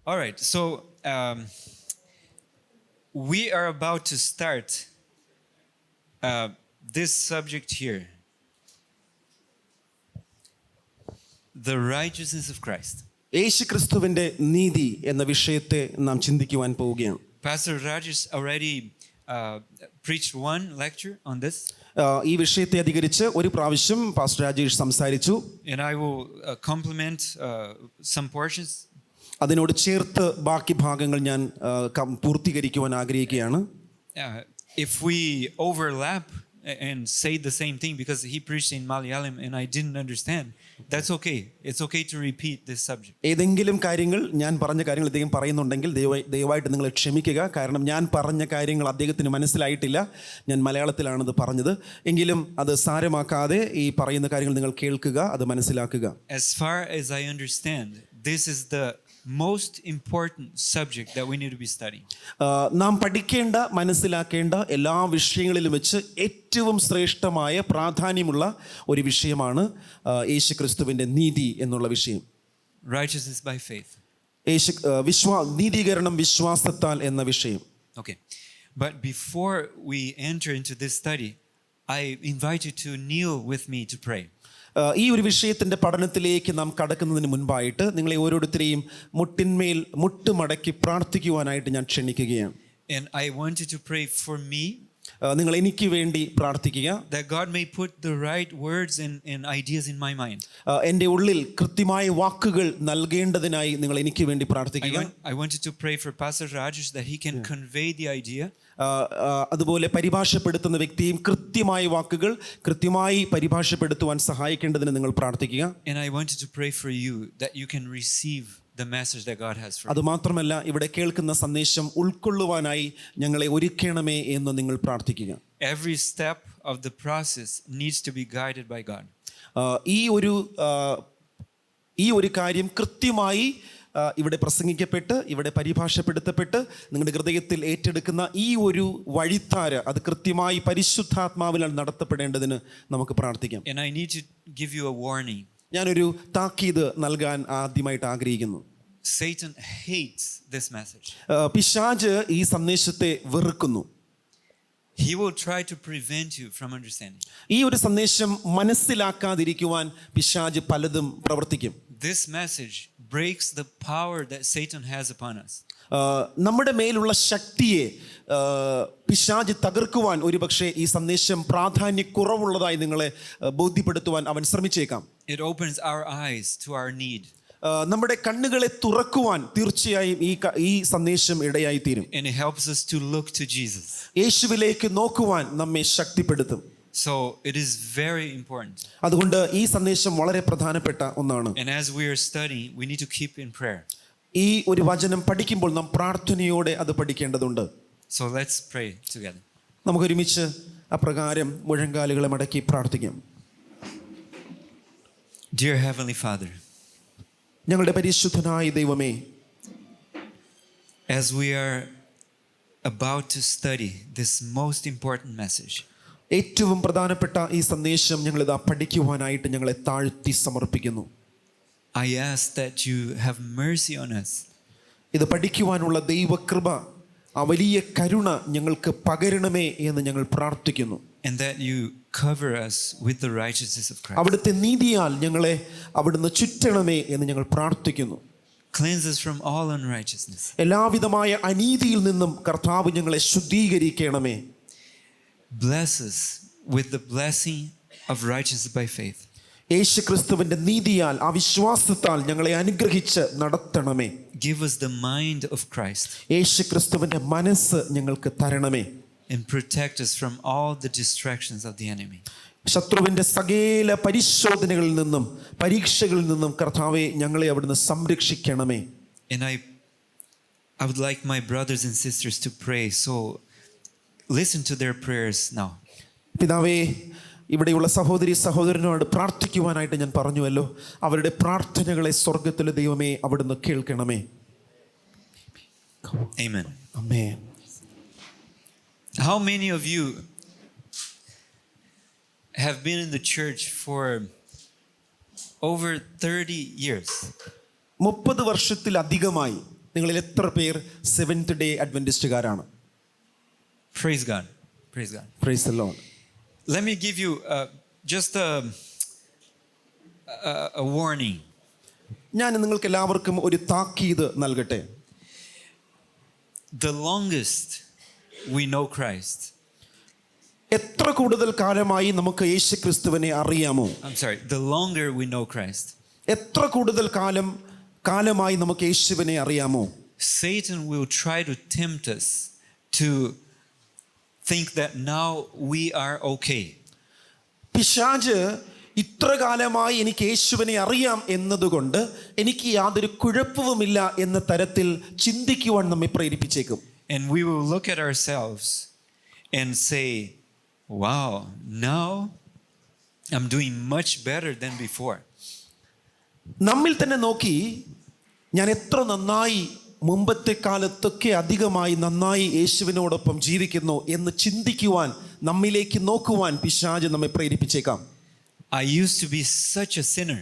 All right, so we are about to start this subject here, the righteousness of Christ. യേശു ക്രിസ്തുവിന്റെ നീതി എന്ന വിഷയത്തെ നാം ചിന്തിക്കുവാൻ പോവുകയാണ്. Pastor Rajesh already preached one lecture on this. ഈ വിഷയത്തെ അധികരിച്ച് ഒരു പ്രാവശ്യം പാസ്റ്റർ രാജേഷ് സംസാരിച്ചു. And I will complement some portions. അതിനോട് ചേർത്ത് ബാക്കി ഭാഗങ്ങൾ ഞാൻ പൂർത്തീകരിക്കുവാൻ ആഗ്രഹിക്കുകയാണ്. If we overlap and say the same thing, because he preached in Malayalam and I didn't understand, that's okay. It's okay to repeat this subject. ഏതെങ്കിലും കാര്യങ്ങൾ ഞാൻ പറഞ്ഞ കാര്യങ്ങൾ അദ്ദേഹം പറയുന്നുണ്ടെങ്കിൽ ദയവായിട്ട് നിങ്ങൾ ക്ഷമിക്കുക. കാരണം ഞാൻ പറഞ്ഞ കാര്യങ്ങൾ അദ്ദേഹത്തിന് മനസ്സിലായിട്ടില്ല. ഞാൻ മലയാളത്തിലാണത് പറഞ്ഞത്. എങ്കിലും അത് സാരമാക്കാതെ ഈ പറയുന്ന കാര്യങ്ങൾ നിങ്ങൾ കേൾക്കുക, അത് മനസ്സിലാക്കുക. As far as I understand, this is the most important subject that we need to be studying. നാം പഠിക്കേണ്ട, മനസ്സിലാക്കേണ്ട എല്ലാ വിഷയങ്ങളിലും വെച്ച് ഏറ്റവും ശ്രേഷ്ഠമായ പ്രാധാന്യമുള്ള ഒരു വിഷയമാണ് യേശുക്രിസ്തുവിന്റെ നീതി എന്നുള്ള വിഷയം. Righteousness by faith. നീതീകരണം വിശ്വാസത്താൽ എന്ന വിഷയം. Okay. But before we enter into this study, I invite you to kneel with me to pray. ഈ ഒരു വിഷയത്തിന്റെ പഠനത്തിലേക്ക് നാം കടക്കുന്നതിന് മുൻപായിട്ട് നിങ്ങളെ ഓരോരുത്തരെയും മുട്ടിന്മേൽ മുട്ടുമടക്കി പ്രാർത്ഥിക്കുവാനായിട്ട് ഞാൻ ക്ഷണിക്കുകയാണ്. And I want you to pray for me. നിങ്ങൾ എനിക്ക് വേണ്ടി പ്രാർത്ഥിക്കുക. That God may put the right words and ideas in my mind. എൻ്റെ ഉള്ളിൽ കൃത്യമായ വാക്കുകൾ നൽകേണ്ടതിനായി നിങ്ങൾ എനിക്ക് വേണ്ടി പ്രാർത്ഥിക്കുക. I want you to pray for Pastor Rajesh that he can convey the idea. അതുപോലെ പരിഭാഷപ്പെടുത്തുന്ന വ്യക്തിയും കൃത്യമായ വാക്കുകൾ കൃത്യമായി പരിഭാഷപ്പെടുത്തുവാൻ സഹായിക്കേണ്ടതിന് നിങ്ങൾ പ്രാർത്ഥിക്കുക. And I want you to pray for you that you can receive the message that God has for you. അതുമാത്രമല്ല, ഇവിടെ കേൾക്കുന്ന സന്ദേശം ഉൾക്കൊള്ളുവാനായി ഞങ്ങളെ ഒരുക്കണമേ എന്ന് നിങ്ങൾ പ്രാർത്ഥിക്കുക. Every step of the process needs to be guided by God. ഈ ഒരു കാര്യം കൃത്യമായി ഇവിടെ പ്രസംഗിക്കപ്പെട്ട് ഇവിടെ പരിഭാഷപ്പെടുത്തപ്പെട്ട് നിങ്ങളുടെ ഹൃദയത്തിൽ ഏറ്റെടുക്കുന്ന ഈ ഒരു വഴിത്താര അത് കൃത്യമായി പരിശുദ്ധാത്മാവിനാൽ നടത്തപ്പെടേണ്ടതിന് നമുക്ക് പ്രാർത്ഥിക്കാം. And I need to give you a warning. ഞാനൊരു താക്കീത് നൽകാൻ ആദ്യമായിട്ട് ആഗ്രഹിക്കുന്നു. Satan hates this message. പിശാച് ഈ സന്ദേശത്തെ വെറുക്കുന്നു. He will try to prevent you from understanding. ഈ ഒരു സന്ദേശം മനസ്സിലാക്കാതിരിക്കുവാൻ പിശാച് പലതും പ്രവർത്തിക്കും. This message breaks the power that Satan has upon us. നമ്മുടെ മേലുള്ള ശക്തിയെ പിശാച് തകർക്കുവാൻ ഒരുപക്ഷെ ഈ സന്ദേശം പ്രാധാന്യക്കുറവുള്ളതായി നിങ്ങളെ ബോധ്യപ്പെടുത്തുവാൻ അവൻ ശ്രമിച്ചേക്കാം. It opens our eyes to our need. നമ്മുടെ കണ്ണുകളെ തുറക്കുവാൻ തീർച്ചയായും ഈ സന്ദേശം ഇടയായി തീരും. And it helps us to look to Jesus. യേശുവിലേക്ക് നോക്കുവാൻ നമ്മെ ശക്തിപ്പെടുത്തും. So it is very important. അതുകൊണ്ട് ഈ സന്ദേശം വളരെ പ്രധാനപ്പെട്ട ഒന്നാണ്. And as we are studying, we need to keep in prayer. ഈ ഒരു വചനം പഠിക്കുമ്പോൾ നാം പ്രാർത്ഥനയോടെ അത് പഠിക്കേണ്ടതുണ്ട്. So let's pray together. നമുക്ക് ഒരുമിച്ച് അപ്രകാരം മുഴങ്കാലുകളെ മടക്കി പ്രാർത്ഥിക്കാം. Dear Heavenly Father, ഞങ്ങളുടെ പരിശുദ്ധനായ ദൈവമേ, as we are about to study this most important message, ഏറ്റവും പ്രധാനപ്പെട്ട ഈ സന്ദേശം ഞങ്ങളിതാ പഠിക്കുവാനായിട്ട് ഞങ്ങളെ താഴ്ത്തി സമർപ്പിക്കുന്നു. I ask that you have mercy on us. ഇത് പഠിക്കുവാനുള്ള ദൈവകൃപ, ആ വലിയ കരുണ ഞങ്ങൾക്ക് പകരണമേ എന്ന് ഞങ്ങൾ പ്രാർത്ഥിക്കുന്നു. And that you cover us with the righteousness of Christ. അവിടുത്തെ നീതിയാൽ ഞങ്ങളെ അവിടുന്ന് ചുറ്റണമേ എന്ന് ഞങ്ങൾ പ്രാർത്ഥിക്കുന്നു. Cleanse us from all unrighteousness. എല്ലാവിധമായ അനീതിയിൽ നിന്നും കർത്താവ് ഞങ്ങളെ ശുദ്ധീകരിക്കണമേ. Bless us with the blessing of righteousness by faith. യേശു ക്രിസ്തുവിന്റെ നീതിയാൽ ആ വിശ്വാസത്താൽ ഞങ്ങളെ അനുഗ്രഹിച്ച് നടത്തണമേ. Give us the mind of Christ. യേശു ക്രിസ്തുവിന്റെ മനസ്സ് ഞങ്ങൾക്ക് തരണമേ. And protect us from all the distractions of the enemy. ശത്രുവിന്റെ സകല പരിശോധനകളിൽ നിന്നും പരീക്ഷകളിൽ നിന്നും കർത്താവേ ഞങ്ങളെ അവിടുന്ന് സംരക്ഷിക്കണമേ. And I would like my brothers and sisters to pray, so listen to their prayers now. പിതാവേ, ഇവിടെയുള്ള സഹോദരി സഹോദരനോട് പ്രാർത്ഥിക്കുവാനായിട്ട് ഞാൻ പറഞ്ഞുവല്ലോ. അവരുടെ പ്രാർത്ഥനകളെ സ്വർഗത്തിലെ ദൈവമേ അവിടുന്ന് കേൾക്കണമേ. Amen. Amen. How many of you have been in the church for over 30 years? 30 വർഷത്തിലധികമായി നിങ്ങളിൽ എത്ര പേർ സെവൻത് ഡേ അഡ്വെന്റിസ്റ്റുകാരാണ്? Praise God. Praise God. Praise the Lord. Let me give you just a warning. ഞാൻ നിങ്ങൾക്ക് എല്ലാവർക്കും ഒരു താക്കീത് നൽകട്ടെ. The longest we know Christ. എത്ര കൂടുതൽ കാലമായി നമുക്ക് യേശു ക്രിസ്തുവിനെ അറിയാമോ? The longer we know Christ. എത്ര കൂടുതൽ കാലമായി നമുക്ക് യേശുവിനെ അറിയാമോ? Satan will try to tempt us to think that now we are okay. പിശാച് ഇത്ര കാലമായി എനിക്ക് യേശുവിനെ അറിയാം എന്നതുകൊണ്ട് എനിക്ക് യാതൊരു കുഴപ്പവുമില്ല എന്ന തരത്തിൽ ചിന്തിക്കുവാൻ നമ്മെ പ്രേരിപ്പിച്ചേക്കും. And we will look at ourselves and say, wow, now I'm doing much better than before. നമ്മിൽ തന്നെ നോക്കി ഞാൻ എത്ര നന്നായി മുമ്പത്തെ കാലത്തൊക്കെ അധികമായി നന്നായി യേശുവിനോടൊപ്പം ജീവിക്കുന്നു എന്ന് ചിന്തിക്കുവാൻ, നമ്മിലേക്ക് നോക്കുവാൻ പിശാച് നമ്മെ പ്രേരിപ്പിച്ചേക്കാം. I used to be such a sinner.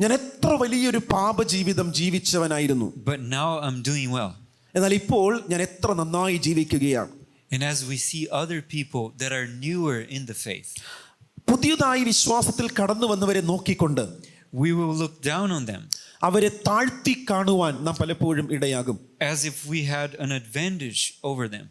ഞാൻ എത്ര വലിയൊരു പാപജീവിതം ജീവിച്ചവനായിരുന്നു, But now I'm doing well. എന്നാൽ ഇപ്പോൾ ഞാൻ എത്ര നന്നായി ജീവിക്കുകയാണ്. And as we see other people that are newer in the faith, പുതിയതായി വിശ്വാസത്തിൽ കടന്നു വന്നവരെ നോക്കിക്കൊണ്ട് we will look down on them അവരെ താഴ്ത്തി കാണുവാൻ നാം പലപ്പോഴും ഇടയാകും. as if we had an advantage over them.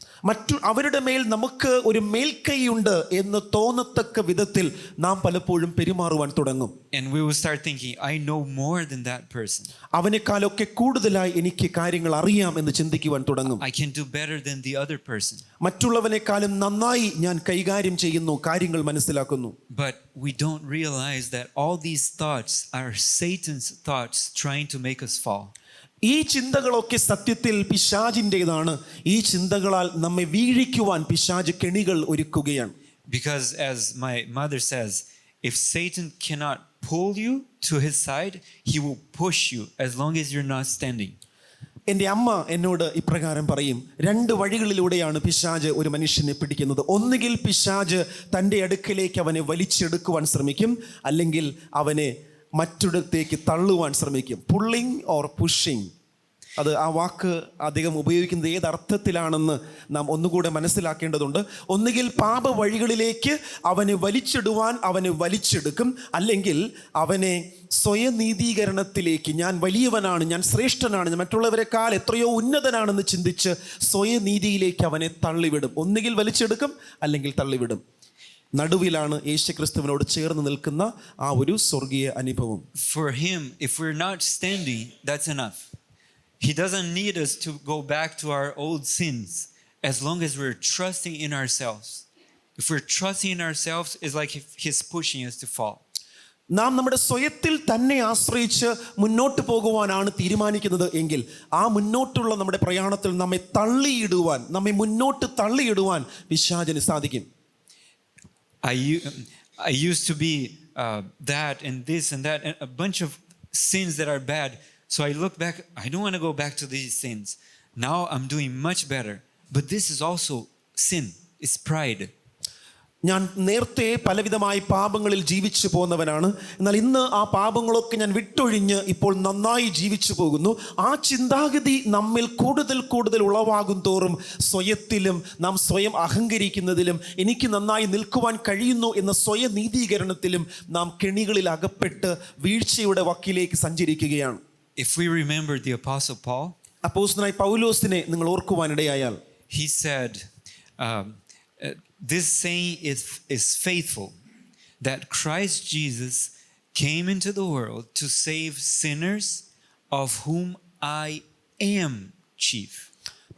അവരുടെ മേൽ നമുക്ക് ഒരു മേൽക്കൈയുണ്ട് എന്ന് തോന്നത്തക്ക വിധത്തിൽ നാം പലപ്പോഴും പെരുമാറുവാൻ തുടങ്ങും. And we will start thinking, I know more than that person. അവനെക്കാളൊക്കെ കൂടുതലായി എനിക്ക് കാര്യങ്ങൾ അറിയാം എന്ന് ചിന്തിക്കുവാൻ തുടങ്ങും. I can do better than the other person. മറ്റുള്ളവനെക്കാളും നന്നായി ഞാൻ കൈകാര്യം ചെയ്യുന്നു, കാര്യങ്ങൾ മനസ്സിലാക്കുന്നു. But we don't realize that all these thoughts are Satan's thoughts trying to make us fall. ഈ ചിന്തകളൊക്കെ സത്യത്തിൽ പിശാചിൻ്റെതാണ്. ഈ ചിന്തകളാൽ നമ്മെ വീഴിക്കുവാൻ പിശാച് കെണികൾ ഒരുക്കുകയാണ്. Because as my mother says, if Satan cannot pull you to his side, he will push you as long as you're not standing. എൻ്റെ അമ്മ എന്നോട് ഇപ്രകാരം പറയും, 2 വഴികളിലൂടെയാണ് പിശാച് ഒരു മനുഷ്യനെ പിടിക്കുന്നത്. ഒന്നുകിൽ പിശാച് തൻ്റെ അടുക്കലേക്ക് അവനെ വലിച്ചെടുക്കുവാൻ ശ്രമിക്കും, അല്ലെങ്കിൽ അവനെ മറ്റൊരിടത്തേക്ക് തള്ളുവാൻ ശ്രമിക്കും. പുള്ളിങ് ഓർ പുഷിങ്, അത് ആ വാക്ക് അധികം ഉപയോഗിക്കുന്നത് ഏതർത്ഥത്തിലാണെന്ന് നാം ഒന്നുകൂടെ മനസ്സിലാക്കേണ്ടതുണ്ട്. ഒന്നുകിൽ പാപ വഴികളിലേക്ക് അവനെ വലിച്ചിടുവാൻ അവനെ വലിച്ചെടുക്കും, അല്ലെങ്കിൽ അവനെ സ്വയനീതീകരണത്തിലേക്ക്, ഞാൻ വലിയവനാണ്, ഞാൻ ശ്രേഷ്ഠനാണ്, ഞാൻ മറ്റുള്ളവരെക്കാൾ എത്രയോ ഉന്നതനാണെന്ന് ചിന്തിച്ച് സ്വയനീതിയിലേക്ക് അവനെ തള്ളിവിടും. ഒന്നുകിൽ വലിച്ചെടുക്കും, അല്ലെങ്കിൽ തള്ളിവിടും. നടുവിലാണ് യേശുക്രിസ്തുവിനോട് ചേർന്ന് നിൽക്കുന്ന ആ ഒരു സ്വർഗീയ അനുഭവം. For him, if we're not standing, that's enough. He doesn't need us to go back to our old sins as long as we're trusting in ourselves. If we're trusting in ourselves, it's like if he's pushing us to fall. നാം നമ്മുടെ സ്വയത്തിൽ തന്നെ ആശ്രയിച്ച് മുന്നോട്ട് പോകുവാനാണ് തീരുമാനിക്കുന്നത് എങ്കിൽ ആ മുന്നോട്ടുള്ള നമ്മുടെ പ്രയാണത്തിൽ നമ്മെ തള്ളിയിടുവാൻ, നമ്മെ മുന്നോട്ട് തള്ളിയിടുവാൻ പിശാചിന് സാധിക്കും. I used to be that and this and that, and a bunch of sins that are bad. So I look back, I don't want to go back to these sins. Now I'm doing much better. But this is also sin. It's pride. ഞാൻ നേരത്തെ പലവിധമായ പാപങ്ങളിൽ ജീവിച്ചു പോകുന്നവനാണ്, എന്നാൽ ഇന്ന് ആ പാപങ്ങളൊക്കെ ഞാൻ വിട്ടൊഴിഞ്ഞ് ഇപ്പോൾ നന്നായി ജീവിച്ചു പോകുന്നു. ആ ചിന്താഗതി നമ്മിൽ കൂടുതൽ കൂടുതൽ ഉളവാകും തോറും സ്വയത്തിലും നാം സ്വയം അഹങ്കരിക്കുന്നതിലും എനിക്ക് നന്നായി നിൽക്കുവാൻ കഴിയുന്നു എന്ന സ്വയനീതീകരണത്തിലും നാം കെണികളിൽ അകപ്പെട്ട് വീഴ്ചയുടെ വക്കിലേക്ക് സഞ്ചരിക്കുകയാണ്. If we remember the Apostle Paul, അപ്പോസ്തലനായ പൗലോസിനെ നിങ്ങൾ ഓർക്കുവാനിടയായാൽ, he said, this saying is faithful, that Christ Jesus came into the world to save sinners, of whom I am chief.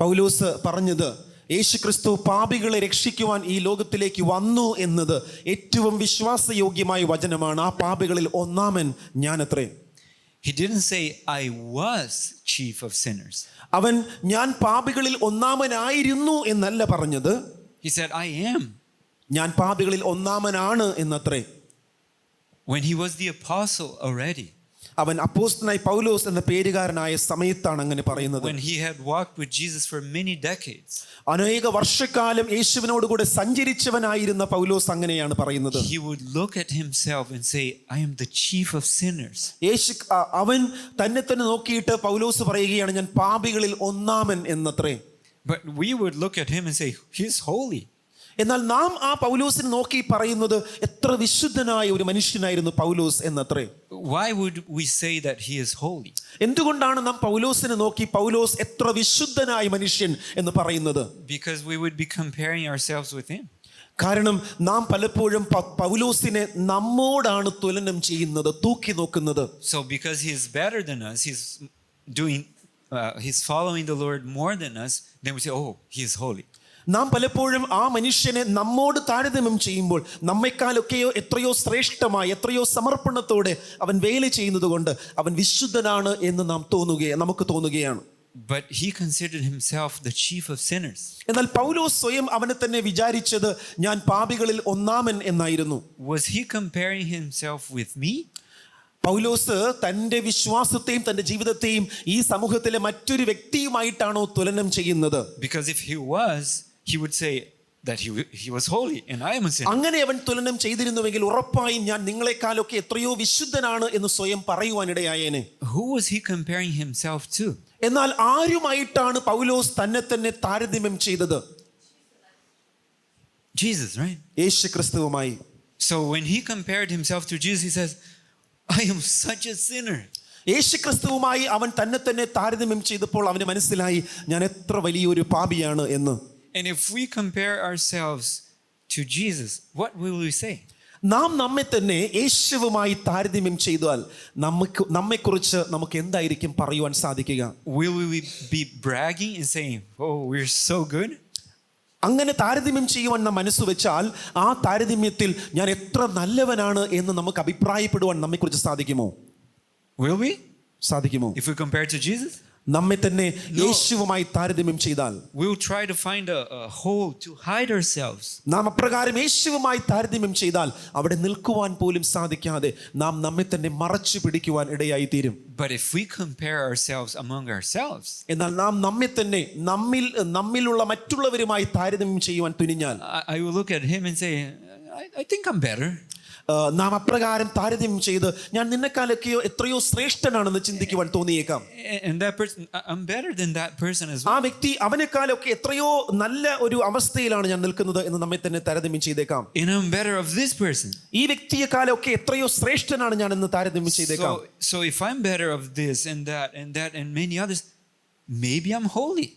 പൗലോസ് പറഞ്ഞത്, യേശുക്രിസ്തു പാപികളെ രക്ഷിക്കുവാൻ ഈ ലോകത്തിലേക്ക് വന്നു എന്നത് ഏറ്റവും വിശ്വാസയോഗ്യമായ വചനമാണ്. ആ പാപികളിൽ ഒന്നാമൻ ഞാനത്രേ. He didn't say I was chief of sinners. അവൻ ഞാൻ പാപികളിൽ ഒന്നാമനായിരുന്നു എന്നല്ല പറഞ്ഞത്. He said I am. ഞാൻ പാപികളിൽ ഒന്നാമനാണ് എന്നത്രേ. When he was the apostle already. അവൻ അപ്പോസ്തലനായ പൗലോസ് എന്ന പേരുകാരനായ സമയത്താണ് അങ്ങനെ പറയുന്നത്. when he had walked with Jesus for many decades. അനേക വർഷക്കാലം യേശുവിനോട് കൂടെ സഞ്ചരിച്ചവനായിരുന്ന പൗലോസ് അങ്ങനെയാണ് പറയുന്നത്. He would look at himself and say, I am the chief of sinners. അവൻ തന്നെ തന്നെ നോക്കിയിട്ട് പൗലോസ് പറയുകയാണ്, ഞാൻ പാപികളിൽ ഒന്നാമൻ എന്നത്രേ. But we would look at him and say, he's holy. എന്നാൽ നാം ആ പൗലോസിനെ നോക്കി പറയുന്നത് എത്ര വിശുദ്ധനായ ഒരു മനുഷ്യനായിരുന്നു പൗലോസ് എന്നത്രേ. Why would we say that he is holy? എന്തുകൊണ്ടാണ് നാം പൗലോസിനെ നോക്കി പൗലോസ് എത്ര വിശുദ്ധനായ മനുഷ്യൻ എന്ന് പറയുന്നത്? Because we would be comparing ourselves with him. കാരണം നാം പലപ്പോഴും പൗലോസിനെ നമ്മോടാണ് തുലനം ചെയ്യുന്നത്, തൂക്കി നോക്കുന്നത്. So because he is better than us, he's following the Lord more than us, then we say, oh, he is holy. നാം പലപ്പോഴും ആ മനുഷ്യനെ നമ്മോട് താരതമ്യം ചെയ്യുമ്പോൾ നമ്മെക്കാളൊക്കെയോ എത്രയോ ശ്രേഷ്ഠമായി എത്രയോ സമർപ്പണത്തോടെ അവൻ വേല ചെയ്യുന്നത് കൊണ്ട് അവൻ വിശുദ്ധനാണ് എന്ന് നമുക്ക് തോന്നുകയാണ്. But he considered himself the chief of sinners. എന്നാൽ പൗലോസ് സ്വയം അവനെ തന്നെ വിചാരിച്ചത് ഞാൻ പാപികളിൽ ഒന്നാമൻ എന്നായിരുന്നു. Was he comparing himself with me? പൗലോസ് തൻ്റെ വിശ്വാസത്തെയും തൻ്റെ ജീവിതത്തെയും ഈ സമൂഹത്തിലെ മറ്റൊരു വ്യക്തിയുമായിട്ടാണോ തുലനം ചെയ്യുന്നത്? Because if he was, he would say that he was holy and I am a sinner. അങ്ങനെ അവൻ തുലനം ചെയ്തിരുന്നുവെങ്കിൽ ഉറപ്പായും ഞാൻ നിങ്ങളെക്കാളൊക്കെ എത്രയോ വിശുദ്ധനാണ് എന്ന് സ്വയം പറയുവാനിടയായേനെ. Who was he comparing himself to? എന്നാൽ ആരുമായിട്ടാണ് പൗലോസ് തന്നെ തന്നെ താരതമ്യം ചെയ്തത്? Jesus, right? Yeshu ക്രിസ്തുവുമായി. So when he compared himself to Jesus, he says, I am such a sinner. യേശു ക്രിസ്തുവുമായി അവൻ തന്നെ തന്നെ താരതമ്യം ചെയ്തപ്പോൾ അവന് മനസ്സിലായി ഞാൻ എത്ര വലിയൊരു പാപിയാണ് എന്ന്. And if we compare ourselves to Jesus, what will we say? നാം നമ്മെ തന്നെ യേശുവുമായി താരതമ്യം ചെയ്താൽ നമ്മെക്കുറിച്ച് നമുക്ക് എന്തായിരിക്കും പറയുവാൻ സാധിക്കുക? Will we be bragging and saying, oh, we're so good? അങ്ങനെ താരതമ്യം ചെയ്യുവാൻ നാം മനസ്സ് വെച്ചാൽ ആ താരതമ്യത്തിൽ ഞാൻ എത്ര നല്ലവനാണ് എന്ന് നമുക്ക് അഭിപ്രായപ്പെടുവാൻ നമ്മെക്കുറിച്ച് സാധിക്കുമോ? Will we? സാധിക്കുമോ? If we compare to Jesus? നമ്മെ തന്നെ യേശുവുമായി താരതമ്യം ചെയ്താൽ we will try to find a hole to hide ourselves. നാം അപ്രകാരം യേശുവുമായി താരതമ്യം ചെയ്താൽ അവിടെ നിൽക്കുവാൻ പോലും സാധിക്കാതെ നാം നമ്മെ തന്നെ മറച്ചു പിടിക്കുവാൻ ഇടയായി തീരും. But if we compare ourselves among ourselves, എന്നാൽ നാം നമ്മെ തന്നെ നമ്മിലുള്ള മറ്റുള്ളവരുമായി താരതമ്യം ചെയ്യുവാൻ തുനിഞ്ഞാൽ I will look at him and say, I think I'm better. നാം അപ്രകാരം താരതമ്യം ചെയ്ത് ഞാൻ നിന്നെക്കാളൊക്കെയോ എത്രയോ ശ്രേഷ്ഠനാണെന്ന് ചിന്തിക്കുവാൻ തോന്നിയേക്കാം. And that person, I'm better than that person as well. ആ വ്യക്തി അവനെക്കാളൊക്കെ എത്രയോ നല്ല ഒരു അവസ്ഥയിലാണ് ഞാൻ നിൽക്കുന്നത് എന്ന് നമ്മെ തന്നെ താരതമ്യം ചെയ്തേക്കാം. And I'm better of this person. ഈ വ്യക്തിയെക്കാളൊക്കെ എത്രയോ ശ്രേഷ്ഠനാണ് ഞാൻ എന്ന് താരതമ്യം ചെയ്തേക്കാം. So if I'm better of this and that and many others, maybe I'm holy.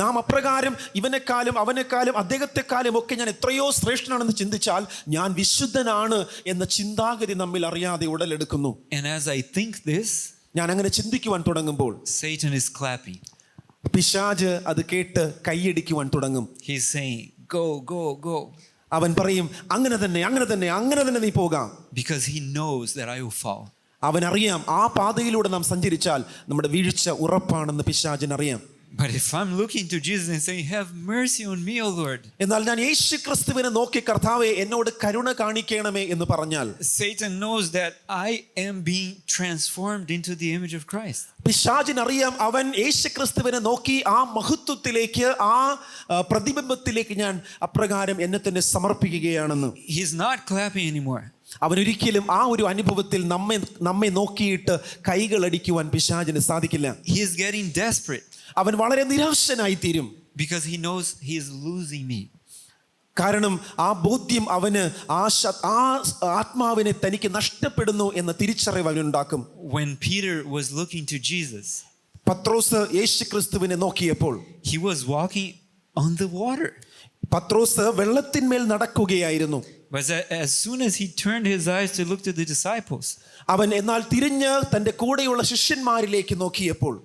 നാം അപ്രകാരം ഇവനെക്കാളും അവനെക്കാളും അദ്ദേഹത്തെക്കാളും ഒക്കെ ഞാൻ എത്രയോ ശ്രേഷ്ഠനാണെന്ന് ചിന്തിച്ചാൽ ഞാൻ വിശുദ്ധനാണ് എന്ന ചിന്താഗതി നമ്മിൽ അറിയാതെ ഉടലെടുക്കുന്നു. And as I think this, ഞാൻ അങ്ങനെ ചിന്തിക്കുവാൻ തുടങ്ങുമ്പോൾ Satan is clapping. പിശാച് അത് കേട്ട് കൈയടിക്കുവാൻ തുടങ്ങും. He's saying, go, go, go. അവൻ പറയും അങ്ങനെ തന്നെ നീ പോകാം. Because he knows that I will fall. അവനറിയാം ആ പാതയിലൂടെ നാം സഞ്ചരിച്ചാൽ നമ്മുടെ വീഴ്ച ഉറപ്പാണെന്ന് പിശാചിനറിയാം. But if I'm looking to Jesus and saying, have mercy on me, O Lord. എന്നാൽ ഞാൻ യേശു ക്രിസ്തുവിനെ നോക്കി കർത്താവേ എന്നോട് കരുണ കാണിക്കണമേ എന്ന് പറഞ്ഞാൽ Satan knows that I am being transformed into the image of Christ. പിശാചിനറിയാം അവൻ യേശു ക്രിസ്തുവിനെ നോക്കി ആ മഹത്വത്തിലേക്ക് ആ പ്രതിബിംബത്തിലേക്ക് ഞാൻ അപ്രകാരം എന്നെ തന്നെ സമർപ്പിക്കുകയാണെന്ന്. He's not clapping anymore. അവനൊരിക്കലും ആ ഒരു അനുഭവത്തിൽ നമ്മെ നോക്കിയിട്ട് കൈകളടിക്കുവാൻ പിശാചിന് സാധിക്കില്ല. He is getting desperate. അവൻ വളരെ നിരാശനായി തീരും. Because he knows he is losing me. കാരണം ആ ബോധ്യം അവന് ആ ആത്മാവിനെ തനിക്ക് നഷ്ടപ്പെടുന്നു എന്ന തിരിച്ചറിവ് അവനുണ്ടാക്കും. When Peter was looking to Jesus, പത്രോസ് യേശു ക്രിസ്തുവിനെ നോക്കിയപ്പോൾ he was walking on the water. പത്രോസ് വെള്ളത്തിന്മേൽ നടക്കുകയായിരുന്നു. But as soon as he turned his eyes to look to the disciples, അവൻ എന്നാൽ തിരിഞ്ഞ് തന്റെ കൂടെയുള്ള ശിഷ്യന്മാരിലേക്ക് നോക്കിയപ്പോൾ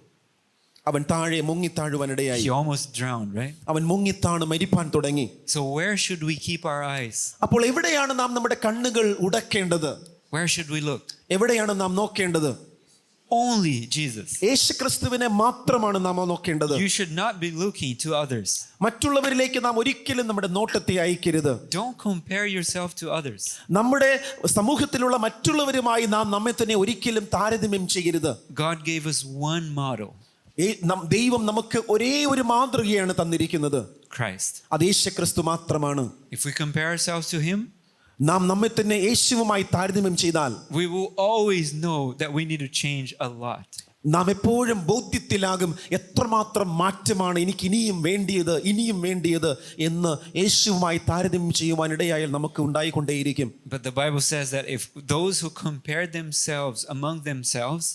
അവൻ താഴെ മുങ്ങിത്താഴുവാനിടയായി. he almost drowned, right? അവൻ മുങ്ങിത്താണ് മരിപ്പാൻ തുടങ്ങി. So where should we keep our eyes? അപ്പോൾ എവിടെയാണ് നാം നമ്മുടെ കണ്ണുകൾ ഉടക്കേണ്ടത്? Where should we look? എവിടെയാണ് നാം നോക്കേണ്ടത്? only Jesus. യേശുക്രിസ്തുവിനെ മാത്രമാണ് നാം നോക്കേണ്ടത്. You should not be looking to others. മറ്റുള്ളവരിലേക്ക് നാം ഒരിക്കലും നമ്മുടെ നോട്ടത്തെ അയക്കരുത്. Don't compare yourself to others. നമ്മുടെ സമൂഹത്തിലുള്ള മറ്റുള്ളവരുമായി നാം നമ്മെ തന്നെ ഒരിക്കലും താരതമ്യം ചെയ്യരുത്. God gave us one model, ദൈവം നമുക്ക് ഒരേ ഒരു മാതൃകയാണ് തന്നിരിക്കുന്നത്. Christ. അത് യേശുക്രിസ്തു മാത്രമാണ്. If we compare ourselves to him, നാം നമ്മെ തന്നെ യേശുവുമായി താരതമ്യം ചെയ്താൽ we will always know that we need to change a lot. നാം എപ്പോഴും ബോധ്യത്തിലാകും എത്രമാത്രം മാറ്റമാണ് എനിക്ക് ഇനിയും വേണ്ടിയത് എന്ന് യേശുവുമായി താരതമ്യം ചെയ്യുവാൻ ഇടയായാൽ നമുക്ക് ഉണ്ടായിക്കൊണ്ടേയിരിക്കും. But the Bible says that if those who compare themselves among themselves,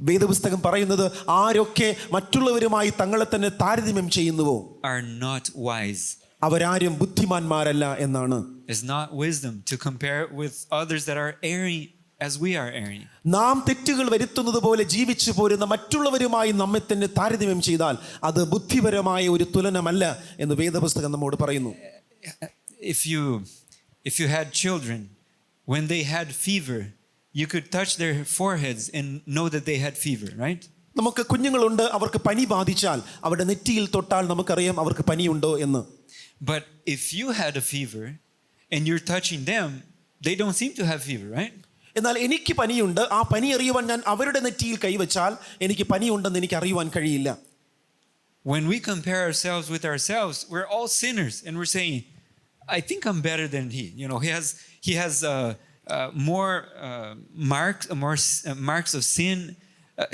വേദപുസ്തകം പറയുന്നത് ആരൊക്കെ മറ്റുള്ളവരുമായി തങ്ങളെ തന്നെ താരതമ്യം ചെയ്യുന്നുവോ are not wise. അവരാരും ബുദ്ധിമാന്മാരല്ല എന്നാണ്. It's not wisdom to compare with others that are erring as we are erring. നാം തെറ്റുകൾ വരുത്തുന്നത് പോലെ ജീവിച്ചു പോരുന്ന മറ്റുള്ളവരുമായി നമ്മെ തന്നെ താരതമ്യം ചെയ്താൽ അത് ബുദ്ധിപരമായ ഒരു തുലനമല്ല എന്ന് വേദപുസ്തകം നമ്മോട് പറയുന്നു. If you had children, when they had fever, you could touch their foreheads and know that they had fever, right? നമുക്ക് കുഞ്ഞുങ്ങളുണ്ട്, അവർക്ക് പനി ബാധിച്ചാൽ അവരുടെ നെറ്റിയിൽ തൊട്ടാൽ നമുക്കറിയാം അവർക്ക് പനിയുണ്ടോ എന്ന്. But if you had a fever and you're touching them, they don't seem to have fever, right? എന്നാൽ എനിക്ക് പനിയുണ്ട്, ആ പനി അറിയുവാൻ ഞാൻ അവരുടെ നെറ്റിയിൽ കൈവച്ചാൽ എനിക്ക് പനിയുണ്ടെന്ന് എനിക്ക് അറിയുവാൻ കഴിയില്ല. When we compare ourselves with ourselves, we're all sinners and we're saying, I think I'm better than he. You know, he has more marks of sin.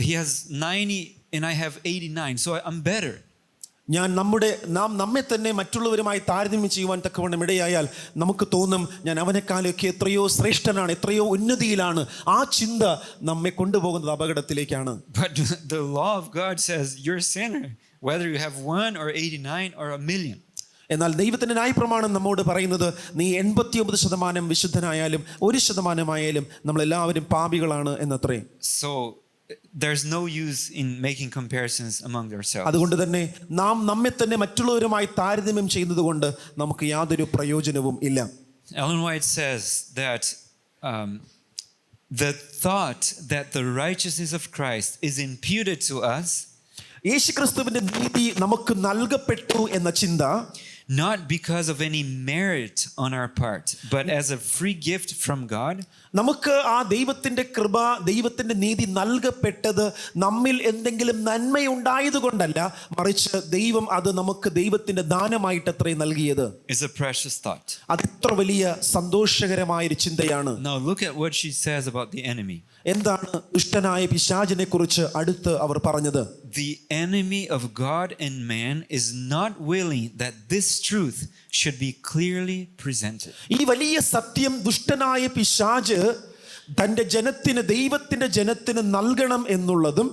He has 90 and I have 89, so I'm better. നാം നമ്മെ തന്നെ മറ്റുള്ളവരുമായി താരതമ്യം ചെയ്യുവാൻ തക്കവണ്ണം ഇടയായാൽ നമുക്ക് തോന്നും ഞാൻ അവനെക്കാളൊക്കെ എത്രയോ ശ്രേഷ്ഠനാണ്, എത്രയോ ഉന്നതിയിലാണ്. ആ ചിന്ത നമ്മെ കൊണ്ടുപോകുന്നത് അപകടത്തിലേക്കാണ്. But the law of God says you're a sinner, whether you have 1 or 89 or a million. എന്നാൽ ദൈവത്തിന്റെ ന്യായപ്രമാണം നമ്മോട് പറയുന്നത് നീ 89% വിശുദ്ധനായാലും 1% നമ്മളെല്ലാവരും പാപികളാണ് എന്നത്രേ. So there's no use in making comparisons among ourselves. അതുകൊണ്ട് തന്നെ നാം നമ്മെ തന്നെ മറ്റുള്ളവരുമായി താരതമ്യം ചെയ്യുന്നത് കൊണ്ട് നമുക്ക് യാതൊരു പ്രയോജനവും ഇല്ല. Ellen White says that the thought that the righteousness of Christ is imputed to us, യേശുക്രിസ്തുവിന്റെ നീതി നമുക്ക് നൽകപ്പെട്ടു എന്ന ചിന്ത, not because of any merit on our part, but as a free gift from God. നമുക്ക് ആ ദൈവത്തിന്റെ കൃപ, ദൈവത്തിന്റെ നീതി നൽകപ്പെട്ടത് നമ്മിൽ എന്തെങ്കിലും നന്മയുണ്ടായതുകൊണ്ടല്ല, മറിച്ച് ദൈവം അത് നമുക്ക് ദൈവത്തിന്റെ ദാനമായിട്ട് അത്രേ നൽകിയത്. It's a precious thought. അത് ഇത്ര വലിയ സന്തോഷകരമായൊരു ചിന്തയാണ്. Now look at what she says about the enemy. എന്താണ് ദുഷ്ടനായ പിശാചിനെ കുറിച്ച് അടുത്ത് അവർ പറഞ്ഞത്? The enemy of God and man is not willing that this truth should be clearly presented. ഈ വലിയ സത്യം ദുഷ്ടനായ പിശാച് തൻ്റെ ജനത്തിന്, ദൈവത്തിന്റെ ജനത്തിന് നൽകണം എന്നുള്ളതും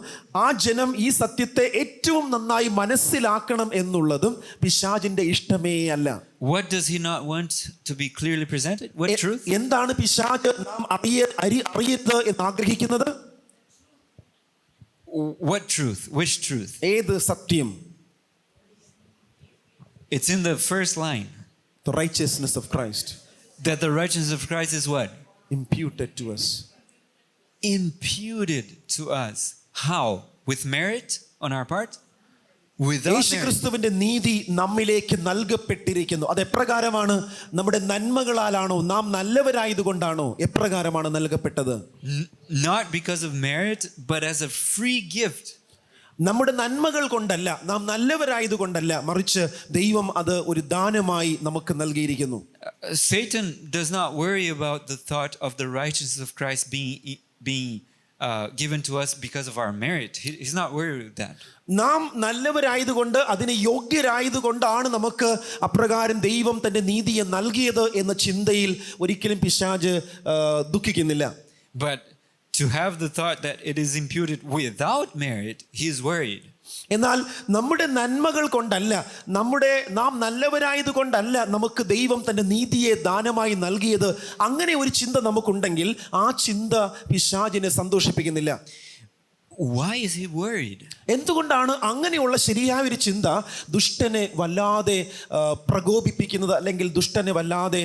ആ ജനം ഈ സത്യത്തെ ഏറ്റവും നന്നായി മനസ്സിലാക്കണം എന്നുള്ളതും പിശാചിന്റെ ഇഷ്ടമേ അല്ല. What does he not want to be clearly presented? What truth? എന്താണ് പിശാച് നാം അറിയരുത് എന്ന് ആഗ്രഹിക്കുന്നത്? What truth? Which truth? ഏത് സത്യം? It's in the first line. The righteousness of Christ. That the righteousness of Christ is what? Imputed to us. Imputed to us. How? With merit on our part? Without merit. യേശുക്രിസ്തുവിന്റെ നീതി നമ്മിലേക്ക് നൽകപ്പെട്ടിരിക്കുന്നു. അത് എപ്രകാരമാണ്? നമ്മുടെ നന്മകളാലാണോ? നാം നല്ലവരായതുകൊണ്ടാണോ? എപ്രകാരമാണ് നൽകപ്പെട്ടത്? Not because of merit, but as a free gift. നമ്മുടെ നന്മകൾ കൊണ്ടല്ല, നാം നല്ലവരായതുകൊണ്ടല്ല, മറിച്ച് ദൈവം അത് ഒരു ദാനമായി നമുക്ക് നൽകിയിരിക്കുന്നു. Satan does not worry about the thought of the righteousness of Christ being given to us because of our merit. He's not worried with that. നാം നല്ലവരായതുകൊണ്ട്, അതിന് യോഗ്യരായതുകൊണ്ടാണ് നമുക്ക് അപ്രകാരം ദൈവം തന്റെ നീതിയെ നൽകിയത് എന്ന ചിന്തയിൽ ഒരിക്കലും പിശാച് ദുഃഖിക്കുന്നില്ല. But to have the thought that it is imputed without merit, he is worried. എന്നാൽ നമ്മുടെ നന്മകൾ കൊണ്ടല്ല, നാം നല്ലവരായതുകൊണ്ടല്ല നമുക്ക് ദൈവം തന്റെ നീതിയെ ദാനമായി നൽകിയത്, അങ്ങനെ ഒരു ചിന്ത നമുക്കുണ്ടെങ്കിൽ ആ ചിന്ത പിശാചിനെ സന്തോഷിപ്പിക്കുന്നില്ല. Why is he worried? എന്തുകൊണ്ടാണ് അങ്ങനെയുള്ള ശരിയായ ഒരു ചിന്ത ദുഷ്ടനെ വല്ലാതെ പ്രകോപിപ്പിക്കുന്നത്, അല്ലെങ്കിൽ ദുഷ്ടനെ വല്ലാതെ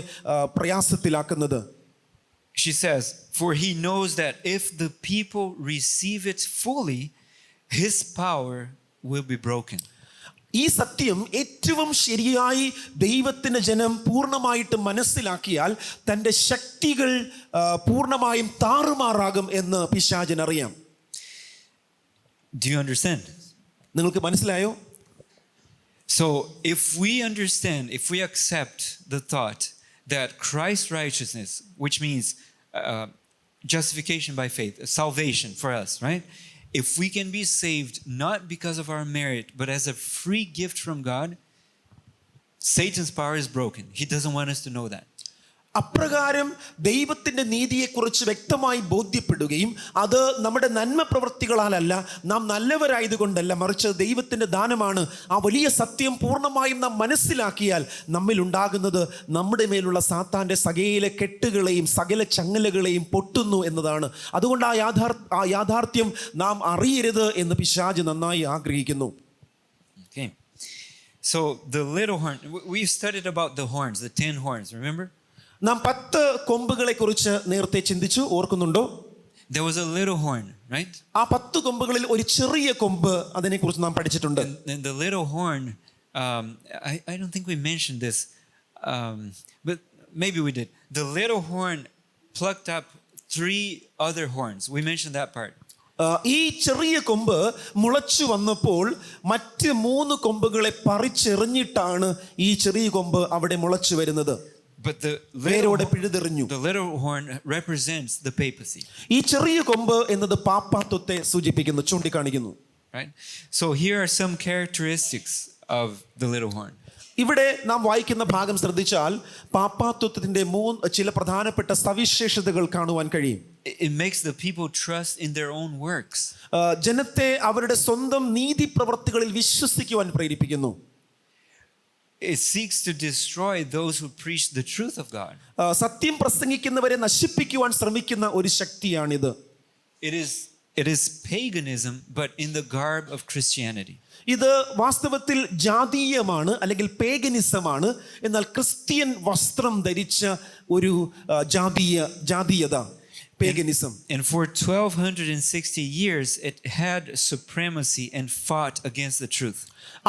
പ്രയാസത്തിലാക്കുന്നത്? she says, "For he knows that if the people receive it fully, his power will be broken." ഈ സത്യം ഏറ്റവും ശരിയായി ദൈവത്തിൻ്റെ ജനം പൂർണ്ണമായിട്ട് മനസ്സിലാക്കിയാൽ തൻ്റെ ശക്തികൾ പൂർണ്ണമായും താറുമാറാകും എന്ന് പിശാചിനറിയാം. Do you understand? നിങ്ങൾക്ക് മനസ്സിലായോ? So if we understand, if we accept the thought that Christ's righteousness, which means justification by faith, salvation for us, right? If we can be saved not because of our merit, but as a free gift from God, Satan's power is broken. He doesn't want us to know that. അപ്രകാരം ദൈവത്തിൻ്റെ നീതിയെക്കുറിച്ച് വ്യക്തമായി ബോധ്യപ്പെടുകയും അത് നമ്മുടെ നന്മ പ്രവൃത്തികളാലല്ല, നാം നല്ലവരായതുകൊണ്ടല്ല, മറിച്ച് ദൈവത്തിൻ്റെ ദാനമാണ്. ആ വലിയ സത്യം പൂർണ്ണമായും നാം മനസ്സിലാക്കിയാൽ നമ്മിൽ ഉണ്ടാകുന്നത് നമ്മുടെ മേലുള്ള സാത്താൻ്റെ സകല കെട്ടുകളെയും സകല ചങ്ങലകളെയും പൊട്ടുന്നു എന്നതാണ്. അതുകൊണ്ട് ആ യാഥാർത്ഥ്യം നാം അറിയരുത് എന്ന് പിശാച് നന്നായി ആഗ്രഹിക്കുന്നു. Okay. So the little horn, we studied about the horns, the 10 horns, remember? നാം 10 കൊമ്പുകളെ കുറിച്ച് നേരത്തെ ചിന്തിച്ചു, ഓർക്കുന്നുണ്ടോ? There was a little horn, right? ആ 10 കൊമ്പുകളിൽ ഒരു ചെറിയ കൊമ്പ്, അതിനെക്കുറിച്ച് നാം പഠിച്ചിട്ടുണ്ട്. And the little horn, I don't think we mentioned this, but maybe we did. The little horn plucked up 3 other horns. We mentioned that part. ഈ ചെറിയ കൊമ്പ് മുളച്ചു വന്നപ്പോൾ മറ്റ് 3 കൊമ്പുകളെ പറിച്ചെറിഞ്ഞിട്ടാണ് ഈ ചെറിയ കൊമ്പ് അവിടെ മുളച്ചു വരുന്നത്. But the little horn represents the papacy. ഈ ചെറിയ കൊമ്പ് എന്നത് പാപ്പാത്വത്തെ സൂചിപ്പിക്കുന്നു, ചൂണ്ടിക്കാണിക്കുന്നു. Right? So here are some characteristics of the little horn. ഇവിടെ നാം വായിക്കുന്ന ഭാഗം ശ്രദ്ധിച്ചാൽ പാപ്പാത്വത്തിന്റെ 3 ചില പ്രധാനപ്പെട്ട സവിശേഷതകൾ കാണുവാൻ കഴിയും. It makes the people trust in their own works. ജനത്തെ അവരുടെ സ്വന്തം നീതി പ്രവൃത്തികളിൽ വിശ്വസിക്കുവാൻ പ്രേരിപ്പിക്കുന്നു. It seeks to destroy those who preach the truth of God. സത്യം പ്രസംഗിക്കുന്നവരെ നശിപ്പിക്കുവാൻ ശ്രമിക്കുന്ന ഒരു ശക്തിയാണിത്. It is paganism, but in the garb of Christianity. ഇത് വാസ്തവത്തിൽ ജാതീയമാണ്, അല്ലെങ്കിൽ പേഗനിസമാണ്, എന്നാൽ ക്രിസ്ത്യൻ വസ്ത്രം ധരിച്ച ഒരു ജാതീയത, paganism. And for 1260 years it had supremacy and fought against the truth.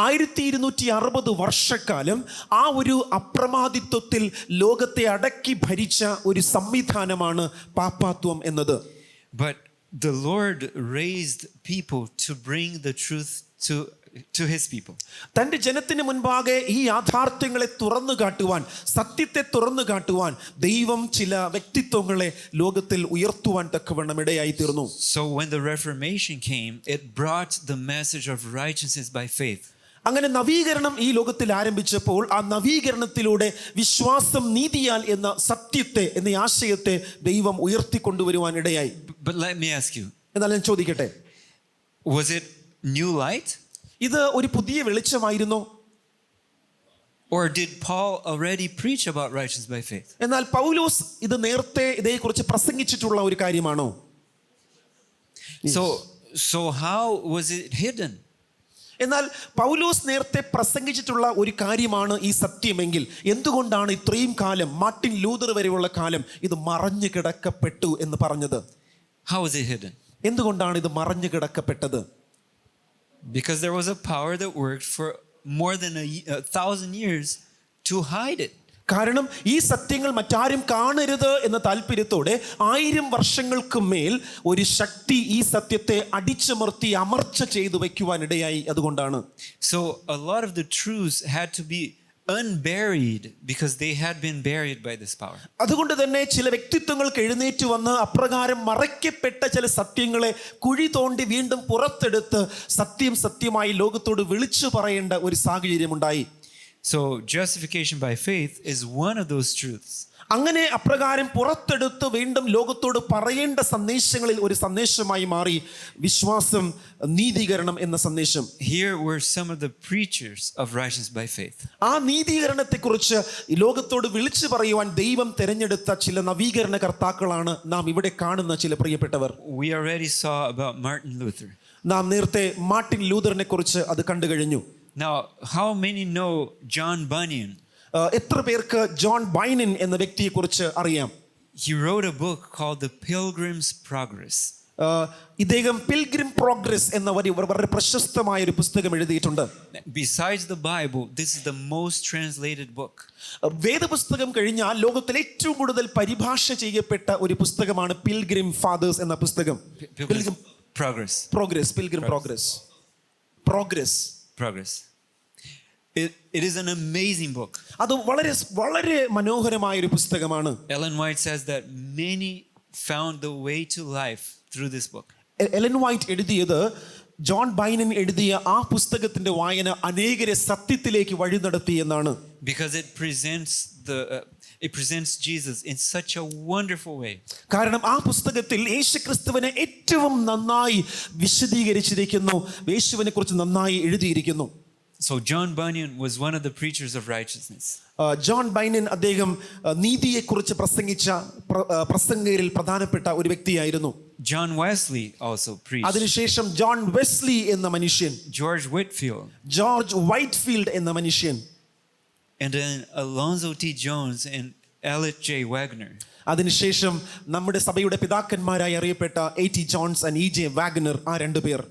1260 വർഷക്കാലം ആ ഒരു അപ്രമാദിത്വത്തിൽ ലോകത്തെ അടക്കി ഭരിച്ച ഒരു സംവിധാനമാണ് പാപ്പാത്വം എന്നത്. But the Lord raised people to bring the truth to his people. തൻ്റെ ജനത്തിന് മുൻപാകെ ഈ യാഥാർത്ഥ്യങ്ങളെ തുറന്നു കാട്ടുവാൻ, സത്യത്തെ തുറന്നു കാട്ടുവാൻ ദൈവം ചില വ്യക്തിത്വങ്ങളെ ലോകത്തിൽ ഉയർത്തുവാൻ തക്കവണ്ണം ഇടയായി തീർന്നു. So when the Reformation came, it brought the message of righteousness by faith. അങ്ങനെ നവീകരണം ഈ ലോകത്തിൽ ആരംഭിച്ചപ്പോൾ ആ നവീകരണത്തിലൂടെ വിശ്വാസം നീതിയാൽ എന്ന സത്യത്തെ, എന്ന ആശയത്തെ ദൈവം ഉയർത്തിക്കൊണ്ടുവരുവാൻ ഇടയായി. But let me ask you, എന്നാൽ ഞാൻ ചോദിക്കട്ടെ, was it new light? ഇത് ഒരു പുതിയ വെളിച്ചമായിരുന്നോ? Or did Paul already preach about righteousness by faith? എന്നാൽ പൗലോസ് ഇത് നേരത്തെ ഇതേക്കുറിച്ച് പ്രസംഗിച്ചിട്ടുള്ള ഒരു കാര്യമാണോ? So how was it hidden? എന്നാൽ പൗലോസ് നേരത്തെ പ്രസംഗിച്ചിട്ടുള്ള ഒരു കാര്യമാണ് ഈ സത്യമെങ്കിൽ എന്തുകൊണ്ടാണ് ഇത്രയും കാലം, മാർട്ടിൻ ലൂതർ വരെയുള്ള കാലം ഇത് മറഞ്ഞു കിടക്കപ്പെട്ടു എന്ന് പറഞ്ഞത്? How was it hidden? എന്തുകൊണ്ടാണ് ഇത് മറഞ്ഞു കിടക്കപ്പെട്ടത്? Because there was a power that worked for more than 1,000 years to hide it. കാരണം ഈ സത്യങ്ങൾ മറ്റാരും കാണരുത് എന്ന താല്പര്യത്തോടെ 1000 വർഷങ്ങൾക്ക് മേൽ ഒരു ശക്തി ഈ സത്യത്തെ അടിച്ചമർത്തി അമർച്ച ചെയ്തു വയ്ക്കുവാനിടയായി. അതുകൊണ്ടാണ് So a lot of the truths had to be unburied because they had been buried by this power. അതുകൊണ്ട് തന്നെ ചില വ്യക്തിത്വങ്ങൾക്ക് എഴുന്നേറ്റ് വന്ന് അപ്രകാരം മറയ്ക്കപ്പെട്ട ചില സത്യങ്ങളെ കുഴി തോണ്ടി വീണ്ടും പുറത്തെടുത്ത് സത്യമായി ലോകത്തോട് വിളിച്ചു പറയേണ്ട ഒരു സാഹചര്യം ഉണ്ടായി. So justification by faith is one of those truths. അങ്ങനെ അപ്രകാരം പുറത്തെടുത്ത് വീണ്ടും ലോകത്തോട് പറയേണ്ട സന്ദേശങ്ങളിൽ ഒരു സന്ദേശമായി മാറി വിശ്വാസം, നീതീകരണം എന്ന സന്ദേശം. Here were some of the preachers of righteousness by faith. ആ നീതീകരണത്തെക്കുറിച്ച് ലോകത്തോട് വിളിച്ചു പറയുവാൻ ദൈവം തെരഞ്ഞെടുത്ത ചില നവീകരണ കർത്താക്കളാണ് നാം ഇവിടെ കാണുന്ന ചില പ്രിയപ്പെട്ടവർ. We already saw about Martin Luther. നാം നേരത്തെ മാർട്ടിൻ ലൂതറിനെ കുറിച്ച് അത് കണ്ടു കഴിഞ്ഞു. Now, how many know John Bunyan? എത്ര പേർക്ക് ജോൺ ബൈനൻ എന്ന വ്യക്തിയെ കുറിച്ച് അറിയാം? he wrote a book called The Pilgrim's Progress. ഇദ്ദേഹം പിൽഗ്രിം പ്രോഗ്രസ് എന്ന വളരെ പ്രശസ്തമായ ഒരു പുസ്തകം എഴുതിയിട്ടുണ്ട്. Besides the Bible, this is the most translated book. വേദപുസ്തകം കഴിഞ്ഞാൽ ലോകത്തിൽ ഏറ്റവും കൂടുതൽ പരിഭാഷ ചെയ്യപ്പെട്ട ഒരു പുസ്തകമാണ് പിൽഗ്രിം ഫാദേഴ്സ് എന്ന പുസ്തകം. Pilgrim's Progress. Pilgrim progress. It is an amazing book. അത് വളരെ വളരെ മനോഹരമായ ഒരു പുസ്തകമാണ്. Ellen White says that many found the way to life through this book. Ellen white എഴുതിയത് ജോൺ ബൈനൻ എഴുതിയ ആ പുസ്തകത്തിന്റെ വായന അനേകരെ സത്യത്തിലേക്ക് വഴി നടത്തി എന്നാണ്. Because it presents Jesus in such a wonderful way. കാരണം ആ പുസ്തകത്തിൽ യേശുക്രിസ്തുവിനെ ഏറ്റവും നന്നായി വിശദീകരിച്ചിരിക്കുന്നു, യേശുവിനെ കുറിച്ച് നന്നായി എഴുതിയിരിക്കുന്നു. So John Bunyan was one of the preachers of righteousness. John Bunyan അദ്ദേഹം നീതിയെക്കുറിച്ച് പ്രസംഗിച്ച പ്രസംഗകരിൽ പ്രധാനപ്പെട്ട ഒരു വ്യക്തിയായിരുന്നു. John Wesley also preached. അതിനുശേഷം ജോൺ വെസ്ലി എന്ന മനുഷ്യൻ, George Whitefield, ജോർജ് വൈറ്റ്ഫീൽഡ് എന്ന മനുഷ്യൻ, and then Alonzo T. Jones and Elliot J. Wagner. അതിനുശേഷം നമ്മുടെ സഭയുടെ പിതാക്കന്മാരായി അറിയപ്പെട്ട A.T. John's and E.J. Wagner, ആ രണ്ടുപേർ.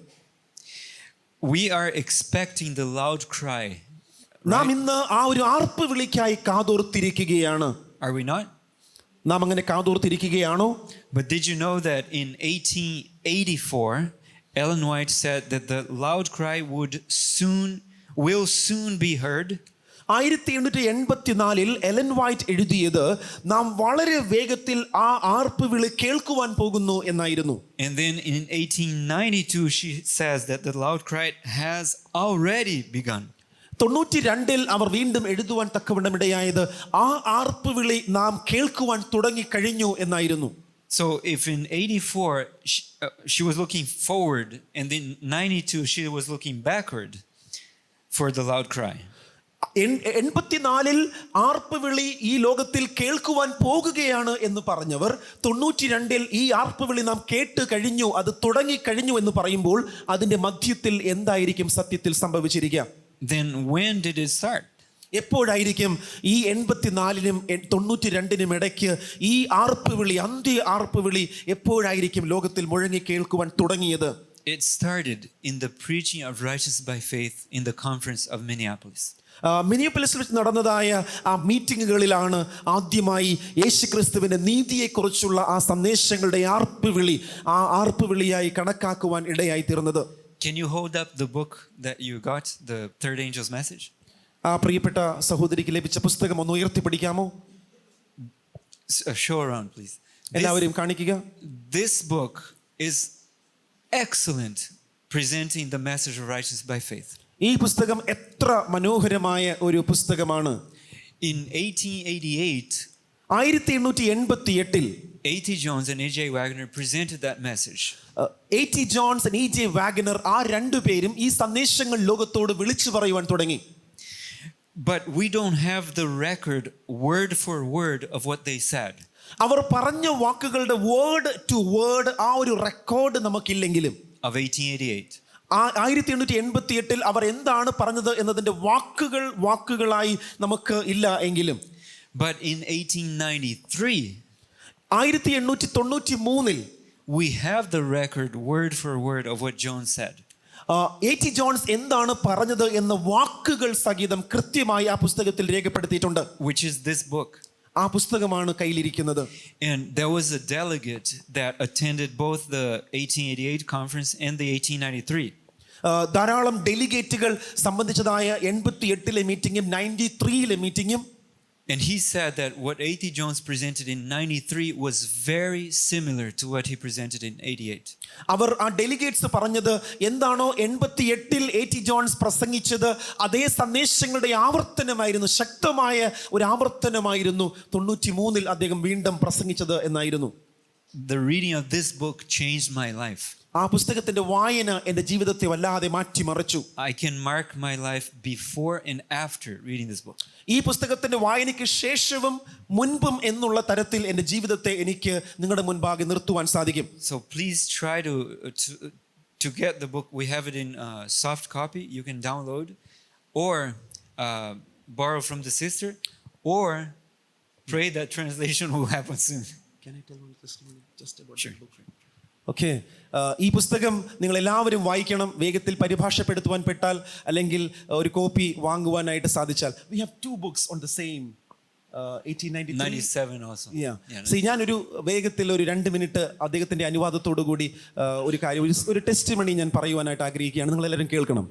We are expecting the loud cry. നാം ഇന്ന് ആ ഒരു ആർപ്പ് വിളിക്കായി കാതോർത്തിരിക്കുകയാണ്. Are we not? നാം അങ്ങനെ കാതോർത്തിരിക്കുകയാണോ? But did you know that in 1884, Ellen White said that the loud cry will soon be heard? 1884 Ellen white എഴുതിയത് നാം വളരെ വേഗത്തിൽ ആ ആർപ്പ് വിളി കേൾക്കുവാൻ പോകുന്നു എന്നായിരുന്നു. And then in 1892 she says that the loud cry has already begun. 92 അവർ വീണ്ടും എഴുതുവാൻ തക്കവണ്ണം ഇടയായത് ആ ആർപ്പ് വിളി നാം കേൾക്കുവാൻ തുടങ്ങി കഴിഞ്ഞു എന്നായിരുന്നു. So if in 84 she was looking forward and then 92 she was looking backward for the loud cry. 84 ആർപ്പ് വിളി ഈ ലോകത്തിൽ കേൾക്കുവാൻ പോകുകയാണ് എന്ന് പറഞ്ഞവർ 92 ഈ ആർപ്പ് വിളി നാം കേട്ട് കഴിഞ്ഞു, അത് തുടങ്ങി കഴിഞ്ഞു എന്ന് പറയുമ്പോൾ അതിന്റെ മധ്യത്തിൽ എന്തായിരിക്കും സത്യത്തിൽ സംഭവിച്ചിരിക്കുക? Then when did it start? എപ്പോഴായിരിക്കും ഈ 84നും 92നും ഇടയ്ക്ക് ഈ ആർപ്പ് വിളി, അന്ത്യ ആർപ്പ് വിളി എപ്പോഴായിരിക്കും ലോകത്തിൽ മുഴങ്ങി കേൾക്കുവാൻ തുടങ്ങിയത്? It started in the preaching of righteousness by faith in the conference of Minneapolis. മിനിയാപോളിസിൽ വെച്ച് നടന്നതായ ആ മീറ്റിങ്ങുകളിലാണ് ആദ്യമായി യേശുക്രിസ്തുവിന്റെ നീതിയെക്കുറിച്ചുള്ള ആ സന്ദേശങ്ങളുടെ ആർപ്പ് വിളി, ആ ആർപ്പ് വിളിയായി കണക്കാക്കുവാൻ ഇടയായി തീർന്നത്. Can you hold up the book that you got, the third angel's message? ആ പ്രിയപ്പെട്ട സഹോദരിക്ക് ലഭിച്ച പുസ്തകം ഒന്ന് ഉയർത്തിപ്പിടിക്കാമോ? Show around, please. എല്ലാവരും കാണിക്കുക. This book is excellent, presenting the message of righteousness by faith. ഈ പുസ്തകം എത്ര മനോഹരമായ ഒരു പുസ്തകമാണ്. In 1888, 1888 A.T. Jones and A.J. Wagner presented that message. A.T. Jones and E.J. Wagner, ആ രണ്ടുപേരും ഈ സന്ദേശങ്ങൾ ലോകത്തോട് വിളിച്ചു പറയുവാൻ തുടങ്ങി. But we don't have the record word for word of what they said. അവർ പറഞ്ഞ വാക്കുകളുടെ വേർഡ് ടു വേർഡ് ആ ഒരു റെക്കോർഡ് നമുക്കില്ലെങ്കിലും Of 1888. 1888 അവർ എന്താണ് പറഞ്ഞത് എന്നതിന്റെ വാക്കുകളായി നമുക്ക് ഇല്ല എങ്കിലും, But in 1893, 1893 we have the record word for word of what Jones said. A.T. Jones എന്താണ് പറഞ്ഞത് എന്ന വാക്കുകൾ സഹിതം കൃത്യമായി ആ പുസ്തകത്തിൽ രേഖപ്പെടുത്തിയിട്ടുണ്ട്. Which is this book. ആ പുസ്തകമാണ് കയ്യിലിരിക്കുന്നത്. And there was a delegate that attended both the 1888 conference and the 1893. ധാരാളം ഡെലിഗേറ്റുകൾ സംബന്ധിച്ചതായ 88 മീറ്റിംഗും 93 മീറ്റിംഗും. And he said that what A.T. Jones presented in 93 was very similar to what he presented in 88. അവർ ആ delegates പറഞ്ഞത് എന്താണോ 88 A.T. John's പ്രസംഗിച്ചത് അതേ സന്ദേശങ്ങളുടെ ആവർത്തനമായിരുന്നു, ശക്തമായ ഒരു ആവർത്തനമായിരുന്നു 93 അദ്ദേഹം വീണ്ടും പ്രസംഗിച്ചത് എന്നായിരുന്നു. The reading of this book changed my life. ആ പുസ്തകത്തിന്റെ വായന എൻ്റെ ജീവിതത്തെ വല്ലാതെ മാറ്റിമറിച്ചു. I can mark my life before and after reading this book. ഈ പുസ്തകത്തിന്റെ വായനയ്ക്ക് ശേഷവും മുൻപും എന്നുള്ള തരത്തിൽ എൻ്റെ ജീവിതത്തെ എനിക്ക് നിങ്ങളുടെ മുൻപാകെ നിർത്തുവാൻ സാധിക്കും. So please try to get the book. We have it in soft copy. You can download or borrow from the sister, or pray that translation will happen soon. Okay, ഈ പുസ്തകം നിങ്ങൾ എല്ലാവരും വായിക്കണം. വേഗത്തിൽ പരിഭാഷപ്പെടുത്തുവാൻ പെട്ടാൽ അല്ലെങ്കിൽ ഒരു കോപ്പി വാങ്ങുവാനായിട്ട് സാധിച്ചാൽ. We have 2 books on the same 97 also. ഞാനൊരു വേഗത്തിൽ ഒരു 2 മിനിറ്റ് അദ്ദേഹത്തിന്റെ അനുവാദത്തോടു കൂടി ഒരു കാര്യം, ഒരു ടെസ്റ്റ് മണി ഞാൻ പറയുവാനായിട്ട് ആഗ്രഹിക്കുകയാണ്. നിങ്ങളെല്ലാവരും കേൾക്കണം.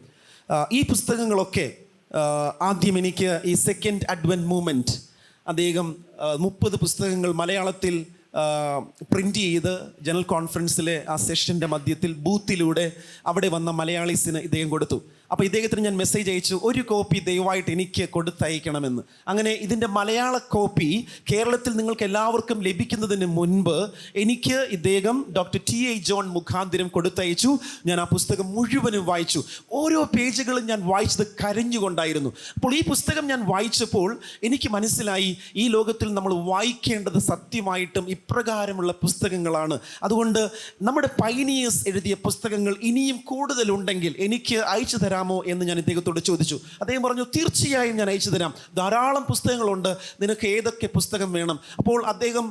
ഈ പുസ്തകങ്ങളൊക്കെ ആദ്യം എനിക്ക് ഈ സെക്കൻഡ് അഡ്വെന്റ് മൂവ്മെന്റ് അദ്ദേഹം 30 പുസ്തകങ്ങൾ മലയാളത്തിൽ പ്രിന്റ് ചെയ്ത് ജനറൽ കോൺഫറൻസിലെ ആ സെഷൻ്റെ മധ്യത്തിൽ ബൂത്തിലൂടെ അവിടെ വന്ന മലയാളീസിന് ഇദ്ദേഹം കൊടുത്തു. അപ്പോൾ ഇദ്ദേഹത്തിന് ഞാൻ മെസ്സേജ് അയച്ചു, ഒരു കോപ്പി ദയവായിട്ട് എനിക്ക് കൊടുത്തയക്കണമെന്ന്. അങ്ങനെ ഇതിൻ്റെ മലയാള കോപ്പി കേരളത്തിൽ നിങ്ങൾക്ക് എല്ലാവർക്കും ലഭിക്കുന്നതിന് മുൻപ് എനിക്ക് ഇദ്ദേഹം ഡോക്ടർ TA ജോൺ മുഖാന്തിരം കൊടുത്തയച്ചു. ഞാൻ ആ പുസ്തകം മുഴുവനും വായിച്ചു. ഓരോ പേജുകളും ഞാൻ വായിച്ചത് കരഞ്ഞുകൊണ്ടായിരുന്നു. അപ്പോൾ ഈ പുസ്തകം ഞാൻ വായിച്ചപ്പോൾ എനിക്ക് മനസ്സിലായി, ഈ ലോകത്തിൽ നമ്മൾ വായിക്കേണ്ടത് സത്യമായിട്ടും ഇപ്രകാരമുള്ള പുസ്തകങ്ങളാണ്. അതുകൊണ്ട് നമ്മുടെ പൈനിയേഴ്സ് എഴുതിയ പുസ്തകങ്ങൾ ഇനിയും കൂടുതലുണ്ടെങ്കിൽ എനിക്ക് അയച്ചു തരാമോ എന്ന് ഞാൻ ഇദ്ദേഹത്തോട് ചോദിച്ചു. അദ്ദേഹം പറഞ്ഞു, തീർച്ചയായും ഞാൻ അയച്ചു തരാം, ധാരാളം പുസ്തകങ്ങളുണ്ട്, നിനക്ക് ഏതൊക്കെ പുസ്തകം വേണം. അപ്പോൾ അദ്ദേഹം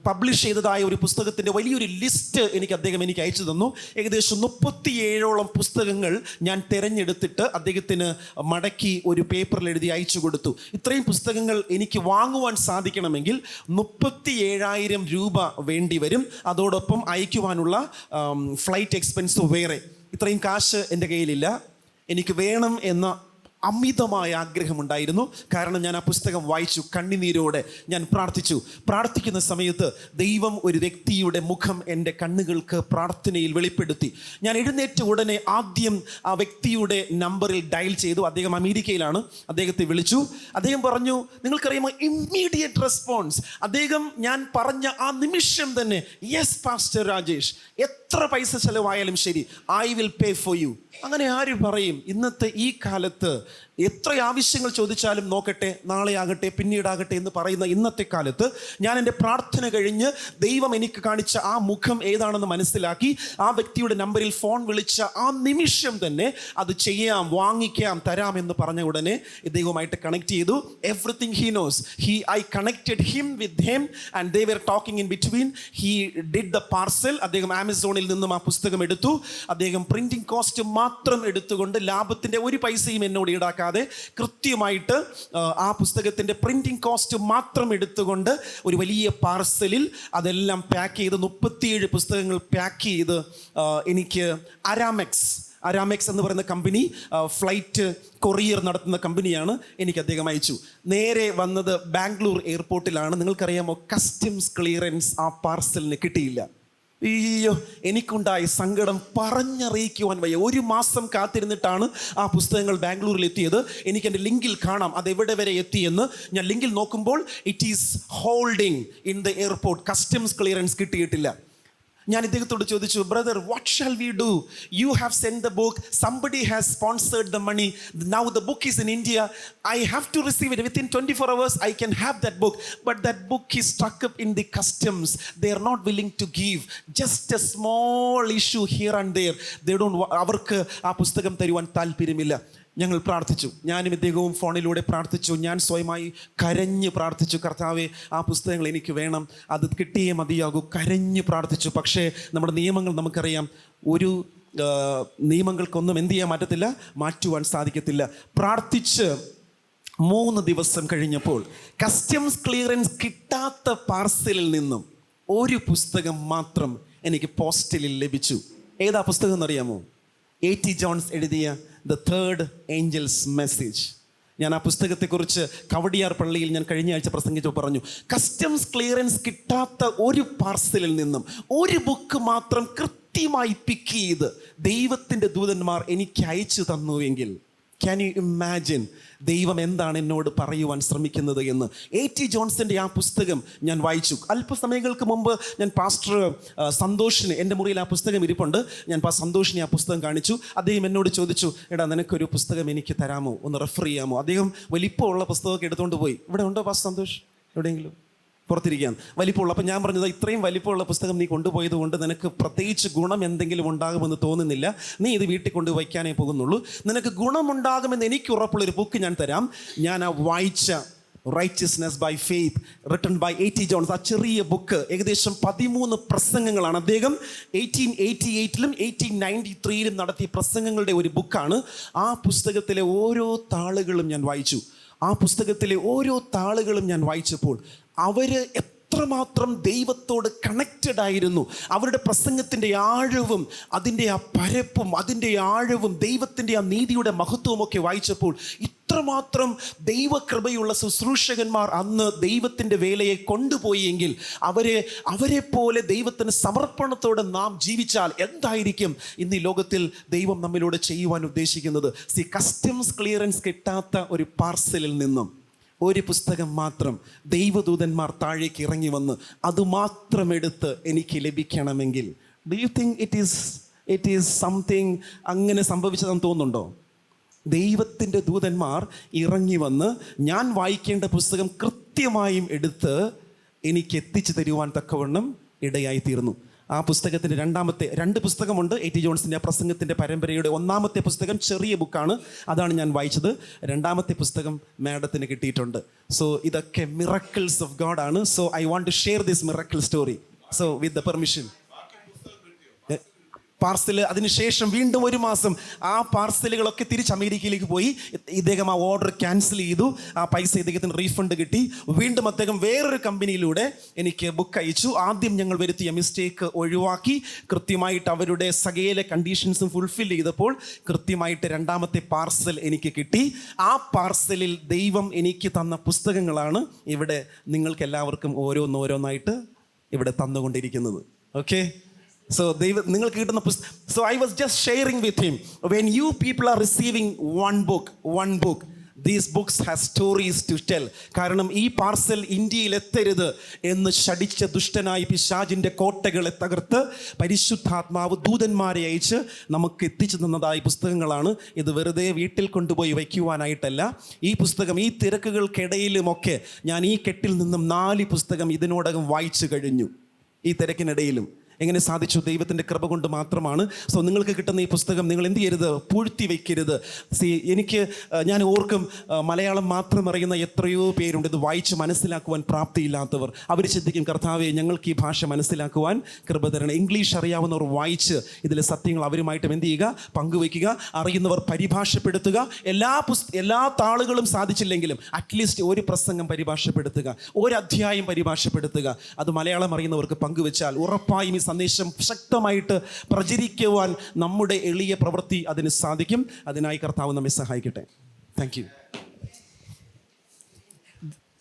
പബ്ലിഷ് ചെയ്തതായ ഒരു പുസ്തകത്തിൻ്റെ വലിയൊരു ലിസ്റ്റ് എനിക്ക് അയച്ചു തന്നു. ഏകദേശം 37ഓളം പുസ്തകങ്ങൾ ഞാൻ തിരഞ്ഞെടുത്തിട്ട് അദ്ദേഹത്തിന് മടക്കി ഒരു പേപ്പറിൽ എഴുതി അയച്ചു കൊടുത്തു. ഇത്രയും പുസ്തകങ്ങൾ എനിക്ക് വാങ്ങുവാൻ സാധിക്കണമെങ്കിൽ 37,000 രൂപ വേണ്ടി വരും. അതോടൊപ്പം അയക്കുവാനുള്ള ഫ്ലൈറ്റ് എക്സ്പെൻസ് വേറെ. ഇത്രയും കാശ് എൻ്റെ കയ്യിലില്ല. എനിക്ക് വേണം എന്ന അമിതമായ ആഗ്രഹമുണ്ടായിരുന്നു. കാരണം ഞാൻ ആ പുസ്തകം വായിച്ചു, കണ്ണുനീരോടെ ഞാൻ പ്രാർത്ഥിക്കുന്ന സമയത്ത് ദൈവം ഒരു വ്യക്തിയുടെ മുഖം എൻ്റെ കണ്ണുകൾക്ക് പ്രാർത്ഥനയിൽ വെളിപ്പെടുത്തി. ഞാൻ എഴുന്നേറ്റ ഉടനെ ആദ്യം ആ വ്യക്തിയുടെ നമ്പറിൽ ഡയൽ ചെയ്തു. അദ്ദേഹം അമേരിക്കയിലാണ്. അദ്ദേഹത്തെ വിളിച്ചു. അദ്ദേഹം പറഞ്ഞു, നിങ്ങൾക്കറിയാമോ, ഇമ്മീഡിയറ്റ് റെസ്പോൺസ്. അദ്ദേഹം ഞാൻ പറഞ്ഞ ആ നിമിഷം തന്നെ, യെസ് പാസ്റ്റർ രാജേഷ്, എത്ര പൈസ ചെലവായാലും ശരി, I will pay for you. അങ്ങനെ ആര് പറയും? ഇന്നത്തെ ഈ കാലത്ത് എത്ര ആവശ്യങ്ങൾ ചോദിച്ചാലും നോക്കട്ടെ, നാളെ ആകട്ടെ, പിന്നീടാകട്ടെ എന്ന് പറയുന്ന ഇന്നത്തെ കാലത്ത് ഞാൻ എൻ്റെ പ്രാർത്ഥന കഴിഞ്ഞ് ദൈവം എനിക്ക് കാണിച്ച ആ മുഖം ഏതാണെന്ന് മനസ്സിലാക്കി ആ വ്യക്തിയുടെ നമ്പറിൽ ഫോൺ വിളിച്ച ആ നിമിഷം തന്നെ അത് ചെയ്യാം, വാങ്ങിക്കാം, തരാം എന്ന് പറഞ്ഞ ഉടനെ ദൈവമായിട്ട് കണക്ട് ചെയ്തു. Everything he knows. I connected him with him and they were talking in between. He did the parcel. അദ്ദേഹം ആമസോണിൽ നിന്നും ആ പുസ്തകം എടുത്തു. അദ്ദേഹം പ്രിന്റിംഗ് കോസ്റ്റ് മാത്രം എടുത്തുകൊണ്ട് ലാഭത്തിൻ്റെ ഒരു പൈസയും എന്നോട് ഈടാക്കാതെ കൃത്യമായിട്ട് ആ പുസ്തകത്തിൻ്റെ പ്രിന്റിംഗ് കോസ്റ്റ് മാത്രം എടുത്തുകൊണ്ട് ഒരു വലിയ പാർസലിൽ അതെല്ലാം പാക്ക് ചെയ്ത് 37 പുസ്തകങ്ങൾ പാക്ക് ചെയ്ത് എനിക്ക് അരാമെക്സ് എന്ന് പറയുന്ന കമ്പനി, ഫ്ലൈറ്റ് കൊറിയർ നടത്തുന്ന കമ്പനിയാണ്, എനിക്ക് അദ്ദേഹം അയച്ചു. നേരെ വന്നത് ബാംഗ്ലൂർ എയർപോർട്ടിലാണ്. നിങ്ങൾക്കറിയാമോ, കസ്റ്റംസ് ക്ലിയറൻസ് ആ പാർസലിന് കിട്ടിയില്ല. അയ്യോ, എനിക്കുണ്ടായ സങ്കടം പറഞ്ഞറിയിക്കുവാൻ വയ്യ. 1 മാസം കാത്തിരുന്നിട്ടാണ് ആ പുസ്തകങ്ങൾ ബാംഗ്ലൂരിൽ എത്തിയത്. എനിക്ക് എൻ്റെ ലിങ്കിൽ കാണാം അതെവിടെ വരെ എത്തിയെന്ന്. ഞാൻ ലിങ്കിൽ നോക്കുമ്പോൾ it is holding in the airport. Customs clearance കിട്ടിയിട്ടില്ല. ഞാൻ ഇദ്ദേഹത്തോട് ചോദിച്ചു, brother, what shall we do? You have send the book, somebody has sponsored the money, now the book is in India, I have to receive it within 24 hours. I can have that book, but that book is struck up in the customs. They are not willing to give. Just a small issue here and their. അവർക്ക് ആ പുസ്തകം തരുവാൻ താല്പര്യമില്ല. ഞങ്ങൾ പ്രാർത്ഥിച്ചു. ഞാനും ഇദ്ദേഹവും ഫോണിലൂടെ പ്രാർത്ഥിച്ചു. ഞാൻ സ്വയമായി കരഞ്ഞ് പ്രാർത്ഥിച്ചു, കർത്താവേ, ആ പുസ്തകങ്ങൾ എനിക്ക് വേണം, അത് കിട്ടിയേ മതിയാകൂ. കരഞ്ഞ് പ്രാർത്ഥിച്ചു. പക്ഷേ നമ്മുടെ നിയമങ്ങൾ നമുക്കറിയാം, ഒരു നിയമങ്ങൾക്കൊന്നും എന്ത് ചെയ്യാൻ പറ്റത്തില്ല, മാറ്റുവാൻ സാധിക്കത്തില്ല. പ്രാർത്ഥിച്ച് 3 ദിവസം കഴിഞ്ഞപ്പോൾ കസ്റ്റംസ് ക്ലിയറൻസ് കിട്ടാത്ത പാർസലിൽ നിന്നും ഒരു പുസ്തകം മാത്രം എനിക്ക് പോസ്റ്റലിൽ ലഭിച്ചു. ഏതാ പുസ്തകം എന്നറിയാമോ? A.T. ജോൺസ് എഴുതിയ ദ തേർഡ് ഏഞ്ചൽസ് മെസ്സേജ്. ഞാൻ ആ പുസ്തകത്തെക്കുറിച്ച് കവടിയാർ പള്ളിയിൽ ഞാൻ കഴിഞ്ഞ ആഴ്ച പ്രസംഗിച്ചു പറഞ്ഞു. കസ്റ്റംസ് ക്ലിയറൻസ് കിട്ടാത്ത ഒരു പാർസലിൽ നിന്നും ഒരു ബുക്ക് മാത്രം കൃത്യമായി പിക്ക് ചെയ്ത് ദൈവത്തിൻ്റെ ദൂതന്മാർ എനിക്ക് അയച്ചു തന്നുവെങ്കിൽ, ക്യാൻ യു ഇമാജിൻ ദൈവം എന്താണ് എന്നോട് പറയുവാൻ ശ്രമിക്കുന്നത് എന്ന്? A.T. ജോൺസിൻ്റെ ആ പുസ്തകം ഞാൻ വായിച്ചു. അല്പസമയങ്ങൾക്ക് മുമ്പ് ഞാൻ പാസ്റ്റർ സന്തോഷിന്, എൻ്റെ മുറിയിൽ ആ പുസ്തകം ഇരിപ്പുണ്ട്, ഞാൻ സന്തോഷിനെ ആ പുസ്തകം കാണിച്ചു. അദ്ദേഹം എന്നോട് ചോദിച്ചു, എടാ, നിനക്കൊരു പുസ്തകം എനിക്ക് തരാമോ, ഒന്ന് റെഫർ ചെയ്യാമോ? അദ്ദേഹം വലിപ്പമുള്ള പുസ്തകമൊക്കെ എടുത്തുകൊണ്ട് പോയി. ഇവിടെ ഉണ്ടോ പാസ്റ്റർ സന്തോഷ്? എവിടെയെങ്കിലും പുറത്തിരിക്കുകയാണ്. വലിപ്പമുള്ള. അപ്പം ഞാൻ പറഞ്ഞത്, ഇത്രയും വലിപ്പമുള്ള പുസ്തകം നീ കൊണ്ടുപോയത് കൊണ്ട് നിനക്ക് പ്രത്യേകിച്ച് ഗുണം എന്തെങ്കിലും ഉണ്ടാകുമെന്ന് തോന്നുന്നില്ല. നീ ഇത് വീട്ടിൽ കൊണ്ട് വയ്ക്കാനേ പോകുന്നുള്ളൂ. നിനക്ക് ഗുണമുണ്ടാകുമെന്ന് എനിക്ക് ഉറപ്പുള്ളൊരു ബുക്ക് ഞാൻ തരാം. ഞാൻ ആ വായിച്ച righteousness by faith written by A.T. Jones. ആ ചെറിയ ബുക്ക് ഏകദേശം 13 പ്രസംഗങ്ങളാണ്. അദ്ദേഹം 1888-ലും 1893-ലും നടത്തിയ പ്രസംഗങ്ങളുടെ ഒരു ബുക്കാണ്. ആ പുസ്തകത്തിലെ ഓരോ താളുകളും ഞാൻ വായിച്ചു. ആ പുസ്തകത്തിലെ ഓരോ താളുകളും ഞാൻ വായിച്ചപ്പോൾ അവര് എത്രമാത്രം ദൈവത്തോട് കണക്റ്റഡ് ആയിരുന്നു. അവരുടെ പ്രസംഗത്തിൻ്റെ ആഴവും അതിൻ്റെ ആ പരപ്പും അതിൻ്റെ ആഴവും ദൈവത്തിൻ്റെ ആ നീതിയുടെ മഹത്വവും ഒക്കെ വായിച്ചപ്പോൾ ഇത്രമാത്രം ദൈവകൃപയുള്ള ശുശ്രൂഷകന്മാർ അന്ന് ദൈവത്തിൻ്റെ വേലയെ കൊണ്ടുപോയി എങ്കിൽ അവരെ പോലെ ദൈവത്തിന് സമർപ്പണത്തോടെ നാം ജീവിച്ചാൽ എന്തായിരിക്കും ഇന്ന് ഈ ലോകത്തിൽ ദൈവം നമ്മിലൂടെ ചെയ്യുവാൻ ഉദ്ദേശിക്കുന്നത്. കസ്റ്റംസ് ക്ലിയറൻസ് കിട്ടാത്ത ഒരു പാർസലിൽ നിന്നും ഒരു പുസ്തകം മാത്രം ദൈവദൂതന്മാർ താഴേക്ക് ഇറങ്ങി വന്ന് അതുമാത്രം എടുത്ത് എനിക്ക് ലഭിക്കണമെങ്കിൽ do you think it is something അങ്ങനെ സംഭവിച്ചതെന്ന് തോന്നുന്നുണ്ടോ? ദൈവത്തിൻ്റെ ദൂതന്മാർ ഇറങ്ങി വന്ന് ഞാൻ വായിക്കേണ്ട പുസ്തകം കൃത്യമായും എടുത്ത് എനിക്ക് എത്തിച്ചു തരുവാൻ തക്കവണ്ണം ഇടയായി തീർന്നു. ആ പുസ്തകത്തിൻ്റെ രണ്ട് പുസ്തകമുണ്ട്. A.T. ജോൺസിൻ്റെ ആ പ്രസംഗത്തിൻ്റെ പരമ്പരയുടെ ഒന്നാമത്തെ പുസ്തകം ചെറിയ ബുക്കാണ്, അതാണ് ഞാൻ വായിച്ചത്. രണ്ടാമത്തെ പുസ്തകം മാഡത്തിന് കിട്ടിയിട്ടുണ്ട്. സോ ഇതൊക്കെ മിറക്കിൾസ് ഓഫ് ഗോഡ് ആണ്. So I want to share this miracle story. So with the permission parcel. അതിനുശേഷം വീണ്ടും ഒരു മാസം ആ പാർസലുകളൊക്കെ തിരിച്ച് അമേരിക്കയിലേക്ക് പോയി. ഇദ്ദേഹം ആ ഓർഡർ ക്യാൻസൽ ചെയ്തു. ആ പൈസ ഇദ്ദേഹത്തിന് റീഫണ്ട് കിട്ടി. വീണ്ടും അദ്ദേഹം വേറൊരു കമ്പനിയിലൂടെ എനിക്ക് ബുക്ക് അയച്ചു. ആദ്യം ഞങ്ങൾ വരുത്തിയ മിസ്റ്റേക്ക് ഒഴിവാക്കി കൃത്യമായിട്ട് അവരുടെ സകല കണ്ടീഷൻസും ഫുൾഫിൽ ചെയ്തപ്പോൾ കൃത്യമായിട്ട് രണ്ടാമത്തെ പാർസൽ എനിക്ക് കിട്ടി. ആ പാർസലിൽ ദൈവം എനിക്ക് തന്ന പുസ്തകങ്ങളാണ് ഇവിടെ നിങ്ങൾക്ക് എല്ലാവർക്കും ഓരോന്നോരോന്നായിട്ട് ഇവിടെ തന്നുകൊണ്ടിരിക്കുന്നത്. ഓക്കെ, so നിങ്ങൾക്ക് കിട്ടുന്ന so I was just sharing with him, when you people are receiving one book, these books have stories to tell. കാരണം ഈ പാർസൽ ഇന്ത്യയിൽ എത്തരുത് എന്ന് ശടിച്ച ദുഷ്ടനായ പിശാചിൻ്റെ കോട്ടകളെ തകർത്ത് പരിശുദ്ധാത്മാവ് ദൂതന്മാരെ അയച്ച് നമുക്ക് എത്തിച്ചു തന്നതായ പുസ്തകങ്ങളാണ്. ഇത് വെറുതെ വീട്ടിൽ കൊണ്ടുപോയി വയ്ക്കുവാനായിട്ടല്ല. ഈ പുസ്തകം ഈ തിരക്കുകൾക്കിടയിലുമൊക്കെ ഞാൻ ഈ കെട്ടിൽ നിന്നും 4 പുസ്തകം ഇതിനോടകം വായിച്ചു കഴിഞ്ഞു. ഈ തിരക്കിനിടയിലും എങ്ങനെ സാധിച്ചു? ദൈവത്തിൻ്റെ കൃപ കൊണ്ട് മാത്രമാണ്. സോ നിങ്ങൾക്ക് കിട്ടുന്ന ഈ പുസ്തകം നിങ്ങൾ എന്ത് ചെയ്യരുത്, പൂഴ്ത്തി വയ്ക്കരുത്. ഞാൻ ഓർക്കും, മലയാളം മാത്രം അറിയുന്ന എത്രയോ പേരുണ്ട് ഇത് വായിച്ച് മനസ്സിലാക്കുവാൻ പ്രാപ്തിയില്ലാത്തവർ. അവർ ചിന്തിക്കും, കർത്താവേ ഞങ്ങൾക്ക് ഈ ഭാഷ മനസ്സിലാക്കുവാൻ കൃപ തരണം. ഇംഗ്ലീഷ് അറിയാവുന്നവർ വായിച്ച് ഇതിലെ സത്യങ്ങൾ അവരുമായിട്ടും എന്ത് ചെയ്യുക, പങ്കുവയ്ക്കുക. അറിയുന്നവർ പരിഭാഷപ്പെടുത്തുക. എല്ലാ താളുകളും സാധിച്ചില്ലെങ്കിലും അറ്റ്ലീസ്റ്റ് ഒരു പ്രസംഗം പരിഭാഷപ്പെടുത്തുക, ഒരു അധ്യായം പരിഭാഷപ്പെടുത്തുക. അത് മലയാളം അറിയുന്നവർക്ക് പങ്കുവെച്ചാൽ ഉറപ്പായും ഈ സന്ദേശം ശക്തമായിട്ട് പ്രചരിക്കുവാൻ നമ്മുടെ എളിയ പ്രവൃത്തി അതിന് സാധിക്കും. അതിനായി കർത്താവ് നമ്മെ സഹായിക്കട്ടെ. Thank you.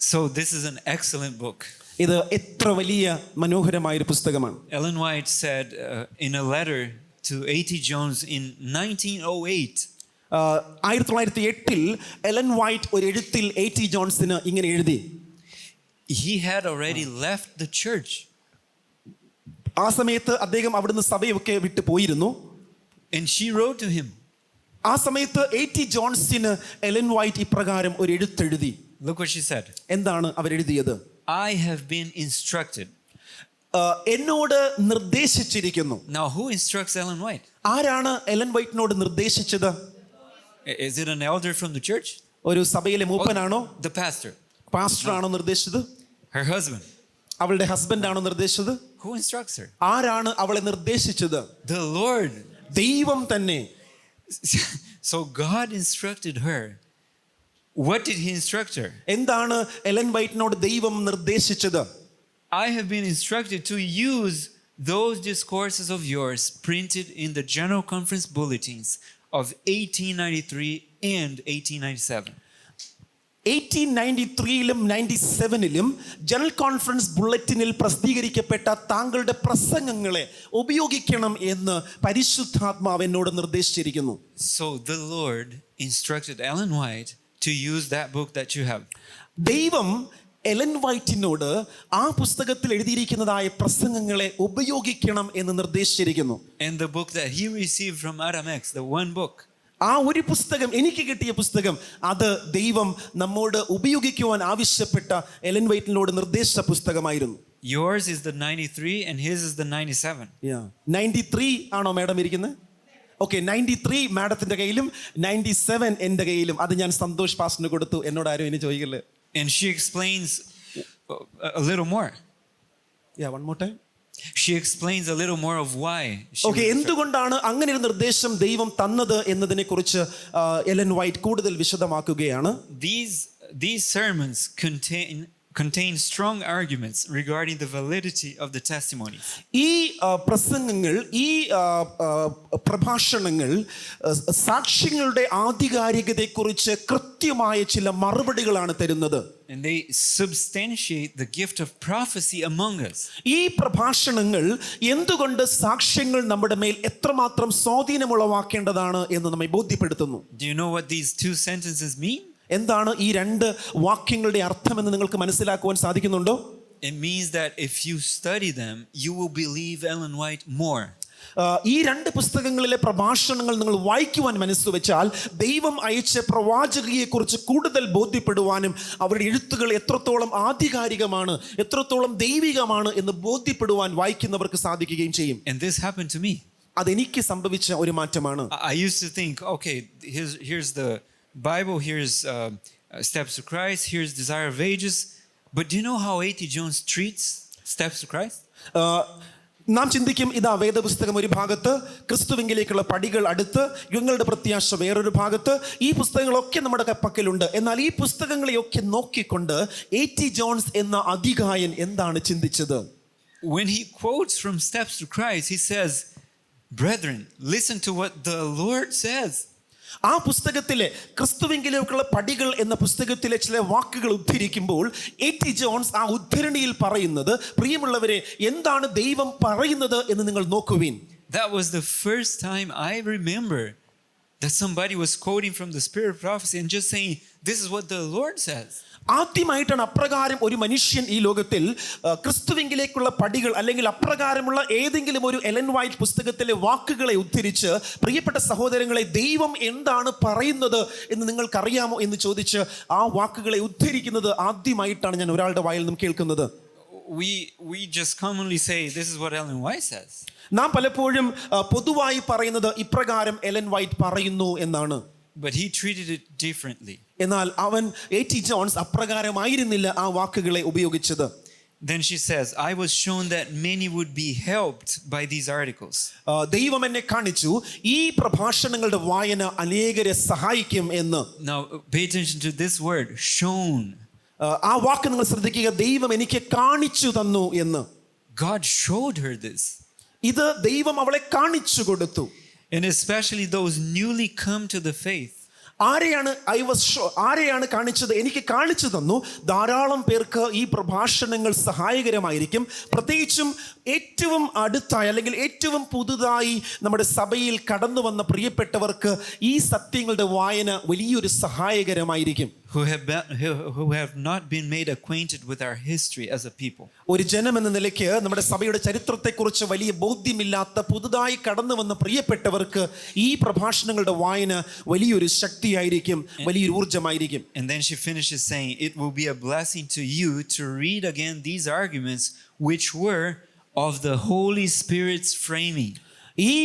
So this is an excellent book. ഇത് എത്ര വലിയ മനോഹരമായൊരു പുസ്തകമാണ്. Ellen White said in a letter to A.T. Jones in 1908. 1908 Ellen white ഒരു എഴുത്തിൽ A.T. ജോൺസിന് ഇങ്ങനെ എഴുതി. He had already left the church. ആ സമയത്ത് അദ്ദേഹം അവിടുന്ന് സഭയൊക്കെ വിട്ടു പോയിരുന്നു. And she wrote to him. ആ സമയത്ത് A.T. ജോൺസിന് എലൻ വൈറ്റ് ഇപ്രകാരം ഒരു എഴുത്തെഴുതി. Look what she said. എന്താണ് അവരെഴുതിയത്? I have been instructed. എന്നോട് നിർദ്ദേശിച്ചിരിക്കുന്നു. Now who instructs Ellen White? ആരാണ് എലൻ വൈറ്റിനോട് നിർദ്ദേശിച്ചത്? Is it an elder from the church? ഒരു സഭയിലെ മൂപ്പനാണോ? The pastor. പാസ്റ്റർ ആണോ നിർദ്ദേശിച്ചത്? Her husband. അവളുടെ ഹസ്ബൻഡ് ആണോ നിർദ്ദേശിച്ചത്? Who instructs her? ആരാണ് അവളെ നിർദ്ദേശിച്ചത്? The Lord. ദൈവം തന്നെ. So God instructed her. What did he instruct her? എന്താണ് എലൻ വൈറ്റിനോട് ദൈവം നിർദ്ദേശിച്ചത്? I have been instructed to use those discourses of yours printed in the General Conference bulletins of 1893 and 1897. 1893-ലും 97-ലും general conference ബുള്ളറ്റിനിൽ പ്രസിദ്ധീകരിക്കപ്പെട്ട താങ്കളുടെ പ്രസംഗങ്ങളെ ഉപയോഗിക്കണം എന്ന് പരിശുദ്ധാത്മാവ് എന്നോട് നിർദ്ദേശിച്ചിരിക്കുന്നു. So the Lord instructed Ellen White to use that book that you have. ദൈവം Ellen വൈറ്റിനോട് ആ പുസ്തകത്തിൽ എഴുതിയിരിക്കുന്നതായ പ്രസംഗങ്ങളെ ഉപയോഗിക്കണം എന്ന് നിർദ്ദേശിച്ചിരിക്കുന്നു. And the book that he received from Adam X, the one book. ആ ഒരു പുസ്തകം, എനിക്ക് കിട്ടിയ പുസ്തകം, അത് ദൈവം നമ്മോട് ഉപയോഗിക്കുവാൻ ആവശ്യപ്പെട്ട എലൻ വൈറ്റിനോട് നിർദ്ദേശിച്ച പുസ്തകമായിരുന്നു. Yours is the 93 and his is the 97. 93 ആണോ മാഡം ഇരിക്കുന്നത്? ഓക്കെ, 93 മാഡത്തിന്റെ കയ്യിലും 97 എൻ്റെ കയ്യിലും. അത് ഞാൻ സന്തോഷ് പാസ്റ്ററിന് കൊടുത്തു. എന്നോട് ആരും ഇനി ചോദിക്കല്ലേ. And she explains a little more. Yeah, one more time. She explains a little more of why. Okay, എന്തുകൊണ്ടാണ് അങ്ങനെ ഒരു നിർദ്ദേശം ദൈവം തന്നത് എന്നതിനെ കുറിച്ച് എലൻ വൈറ്റ് കൂടുതൽ വിശദമാക്കുകയാണ്. These sermons contain strong arguments regarding the validity of the testimonies. ഈ പ്രസംഗങ്ങൾ, ഈ പ്രഭാഷണങ്ങൾ സാക്ഷ്യങ്ങളുടെ ആധികാരികതയെക്കുറിച്ച് കൃത്യമായ ചില മറുപടികളാണ് തരുന്നത്. And they substantiate the gift of prophecy among us. ഈ പ്രഭാഷണങ്ങൾ എന്തുകൊണ്ട് സാക്ഷ്യങ്ങൾ നമ്മുടെ മേൽ എത്രമാത്രം സ്വാധീനമുളവാക്കേണ്ടതാണ് എന്ന് നമ്മെ ബോധ്യപ്പെടുത്തുന്നു. Do you know what these two sentences mean? എന്താണ് ഈ രണ്ട് വാക്യങ്ങളുടെ അർത്ഥമെന്ന് നിങ്ങൾക്ക് മനസ്സിലാക്കുവാൻ സാധിക്കുന്നുണ്ടോ? It means that if you study them, you will believe Ellen White more. ഈ രണ്ട് പുസ്തകങ്ങളിലെ പ്രഭാഷണങ്ങൾ നിങ്ങൾ വായിക്കുവാൻ മനസ്സ് വെച്ചാൽ ദൈവം അയച്ച പ്രവാചകയെക്കുറിച്ച് കൂടുതൽ ബോധ്യപ്പെടുവാനും അവരുടെ എഴുത്തുകൾ എത്രത്തോളം ആധികാരികമാണ്, എത്രത്തോളം ദൈവികമാണ് എന്ന് ബോധ്യപ്പെടുവാൻ വായിക്കുന്നവർക്ക് സാധിക്കുകയും ചെയ്യും. And this happened to me. അതെനിക്ക് സംഭവിച്ച ഒരു മാറ്റമാണ്. I used to think, okay, here's the Bible, here's Steps to Christ, here's Desire of Ages. But do you know how A.T. Jones treats Steps to Christ? നാം ചിന്തിക്കും, ഇതാ വേദപുസ്തകം ഒരു ഭാഗത്ത്, ക്രിസ്തുവിങ്കിലേക്കുള്ള പടികൾ അടുത്ത്, യുഗങ്ങളുടെ പ്രത്യാശ വേറൊരു ഭാഗത്ത്. ഈ പുസ്തകങ്ങളൊക്കെ നമ്മുടെ പക്കലുണ്ട്. എന്നാൽ ഈ പുസ്തകങ്ങളെയൊക്കെ നോക്കിക്കൊണ്ട് A.T. ജോൺസ് എന്ന അധികായൻ എന്താണ് ചിന്തിച്ചത്? When he quotes from Steps to Christ, he says, "Brethren, listen to what the Lord says." ആ പുസ്തകത്തിലെ ക്രിസ്തുവിങ്കിലേക്കുള്ള പടികൾ എന്ന പുസ്തകത്തിലെ ചില വാക്കുകൾ ഉദ്ധരിക്കുമ്പോൾ A.T. ജോൺസ് ആ ഉദ്ധരണിയിൽ പറയുന്നത്, പ്രിയമുള്ളവരെ, എന്താണ് ദൈവം പറയുന്നത് എന്ന് നിങ്ങൾ നോക്കുവിൻ. That was the first time I remember that somebody was quoting from the spirit of prophecy and just saying, "This is what the Lord says." ആദ്യമായിട്ടാണ് അപ്രകാരം ഒരു മനുഷ്യൻ ഈ ലോകത്തിൽ ക്രിസ്തുവിങ്കിലേക്കുള്ള പടികൾ അല്ലെങ്കിൽ അപ്രകാരമുള്ള ഏതെങ്കിലും ഒരു എലൻ വൈറ്റ് പുസ്തകത്തിലെ വാക്കുകളെ ഉദ്ധരിച്ച്, പ്രിയപ്പെട്ട സഹോദരങ്ങളെ, ദൈവം എന്താണ് പറയുന്നത് എന്ന് നിങ്ങൾക്കറിയാമോ എന്ന് ചോദിച്ച് ആ വാക്കുകളെ ഉദ്ധരിക്കുന്നത് ആദ്യമായിട്ടാണ് ഞാൻ ഒരാളുടെ വായിൽ നിന്നും കേൾക്കുന്നത്. We just commonly say, "This is what Ellen White says." നാം പലപ്പോഴും പൊതുവായി പറയുന്നത് ഇപ്രകാരം എലൻ വൈറ്റ് പറയുന്നു എന്നാണ്. But he treated it differently. എന്നാൽ അവൻ A.T. ജോൺസ് അപ്രകാരമായിരുന്നില്ല ആ വാക്കുകളെ ഉപയോഗിച്ചത്. Then she says, "I was shown that many would be helped by these articles." ദൈവം എന്നെ കാണിച്ചു ഈ പ്രഭാഷണങ്ങളുടെ വായന അനേകരെ സഹായിക്കും എന്ന്. Now pay attention to this word, shown. ആ വാക്ക് നിങ്ങൾ ശ്രദ്ധിക്കുക, ദൈവം എനിക്ക് കാണിച്ചു തന്നു എന്ന്. God showed her this. ഇത് ദൈവം അവളെ കാണിച്ചു കൊടുത്തു. And especially those newly come to the faith. ആരെയാണ് കാണിച്ചത്? എനിക്ക് കാണിച്ചു തന്നു. ധാരാളം പേർക്ക് ഈ പ്രഭാഷണങ്ങൾ സഹായകരമായിരിക്കും. പ്രത്യേകിച്ചും ഏറ്റവും അടുത്തായി അല്ലെങ്കിൽ ഏറ്റവും പുതുതായി നമ്മുടെ സഭയിൽ കടന്നു വന്ന പ്രിയപ്പെട്ടവർക്ക് ഈ സത്യങ്ങളുടെ വായന വലിയൊരു സഹായകരമായിരിക്കും. Who have not been made acquainted with our history as a people. ഒരു ജനം എന്ന നിലയ്ക്ക് നമ്മുടെ സഭയുടെ ചരിത്രത്തെക്കുറിച്ച് വലിയ ബോധ്യമില്ലാത്ത പുതുതായി കടന്നു വന്ന പ്രിയപ്പെട്ടവർക്ക് ഈ പ്രഭാഷണങ്ങളുടെ വായന വലിയൊരു ശക്തിയായിരിക്കും, വലിയൊരു ഊർജ്ജമായിരിക്കും. And then she finishes saying, "It will be a blessing to you to read again these arguments which were of the Holy Spirit's framing." ഈ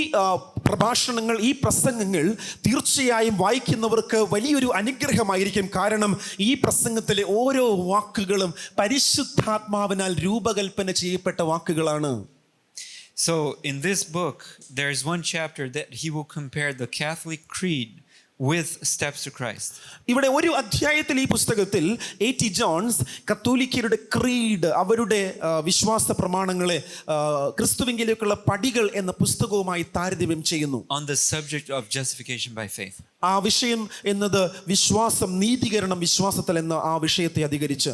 പ്രഭാഷണങ്ങൾ, ഈ പ്രസംഗങ്ങൾ തീർച്ചയായും വായിക്കുന്നവർക്ക് വലിയൊരു അനുഗ്രഹമായിരിക്കും. കാരണം ഈ പ്രസംഗത്തിലെ ഓരോ വാക്കുകളും പരിശുദ്ധാത്മാവിനാൽ രൂപകൽപ്പന ചെയ്യപ്പെട്ട വാക്കുകളാണ്. So in this book there is one chapter that he will compare the Catholic Creed with Steps to Christ. ഇവിടെ ഒരു അധ്യായത്തിൽ ഈ പുസ്തകത്തിൽ A.T. ജോൺസ് കത്തോലിക്കരുടെ ക്രീഡ്, അവരുടെ വിശ്വാസ പ്രമാണങ്ങളെ ക്രിസ്തുവിങ്കിലേക്കുള്ള പടികൾ എന്ന പുസ്തകവുമായി താരതമ്യം ചെയ്യുന്നു. On the subject of justification by faith. ആ വിഷയം എന്നത് വിശ്വാസം, നീതീകരണം വിശ്വാസത്തിൽ എന്ന ആ വിഷയത്തെ അധികരിച്ച്.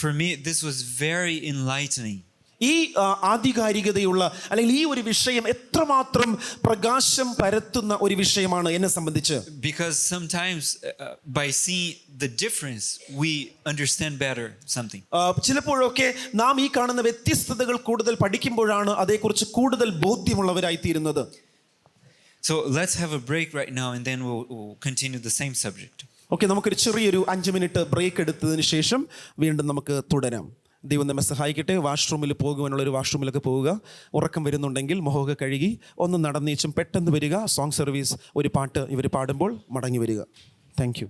For me this was very enlightening. ഈ ആധികാരികതയുള്ള അല്ലെങ്കിൽ ഈ ഒരു വിഷയം എത്രമാത്രം പ്രകാശം പരത്തുന്ന ഒരു വിഷയമാണ് എന്നെ സംബന്ധിച്ച്. Because sometimes by seeing the difference we understand better something. ചിലപ്പോഴൊക്കെ നാം ഈ കാണുന്ന വ്യത്യസ്തതകൾ കൂടുതൽ പഠിക്കുമ്പോഴാണ് അതേക്കുറിച്ച് കൂടുതൽ ബോധ്യമുള്ളവരായി തീരുന്നത്. So let's have a break right now and then we'll continue the same subject. Okay, നമുക്കൊരു ചെറിയൊരു 5 മിനിറ്റ് ബ്രേക്ക് എടുത്തതിന് ശേഷം വീണ്ടും നമുക്ക് തുടരാം. ദൈവം നമ്മെ സഹായിക്കട്ടെ. വാഷ്റൂമിൽ പോകുവാനുള്ളൊരു വാഷ്റൂമിലൊക്കെ പോവുക. ഉറക്കം വരുന്നുണ്ടെങ്കിൽ മുഖമൊക്കെ കഴുകി ഒന്ന് നടന്നേച്ചും പെട്ടെന്ന് വരിക. സോങ് സർവീസ് ഒരു പാട്ട് ഇവർ പാടുമ്പോൾ മടങ്ങി വരിക. Thank you.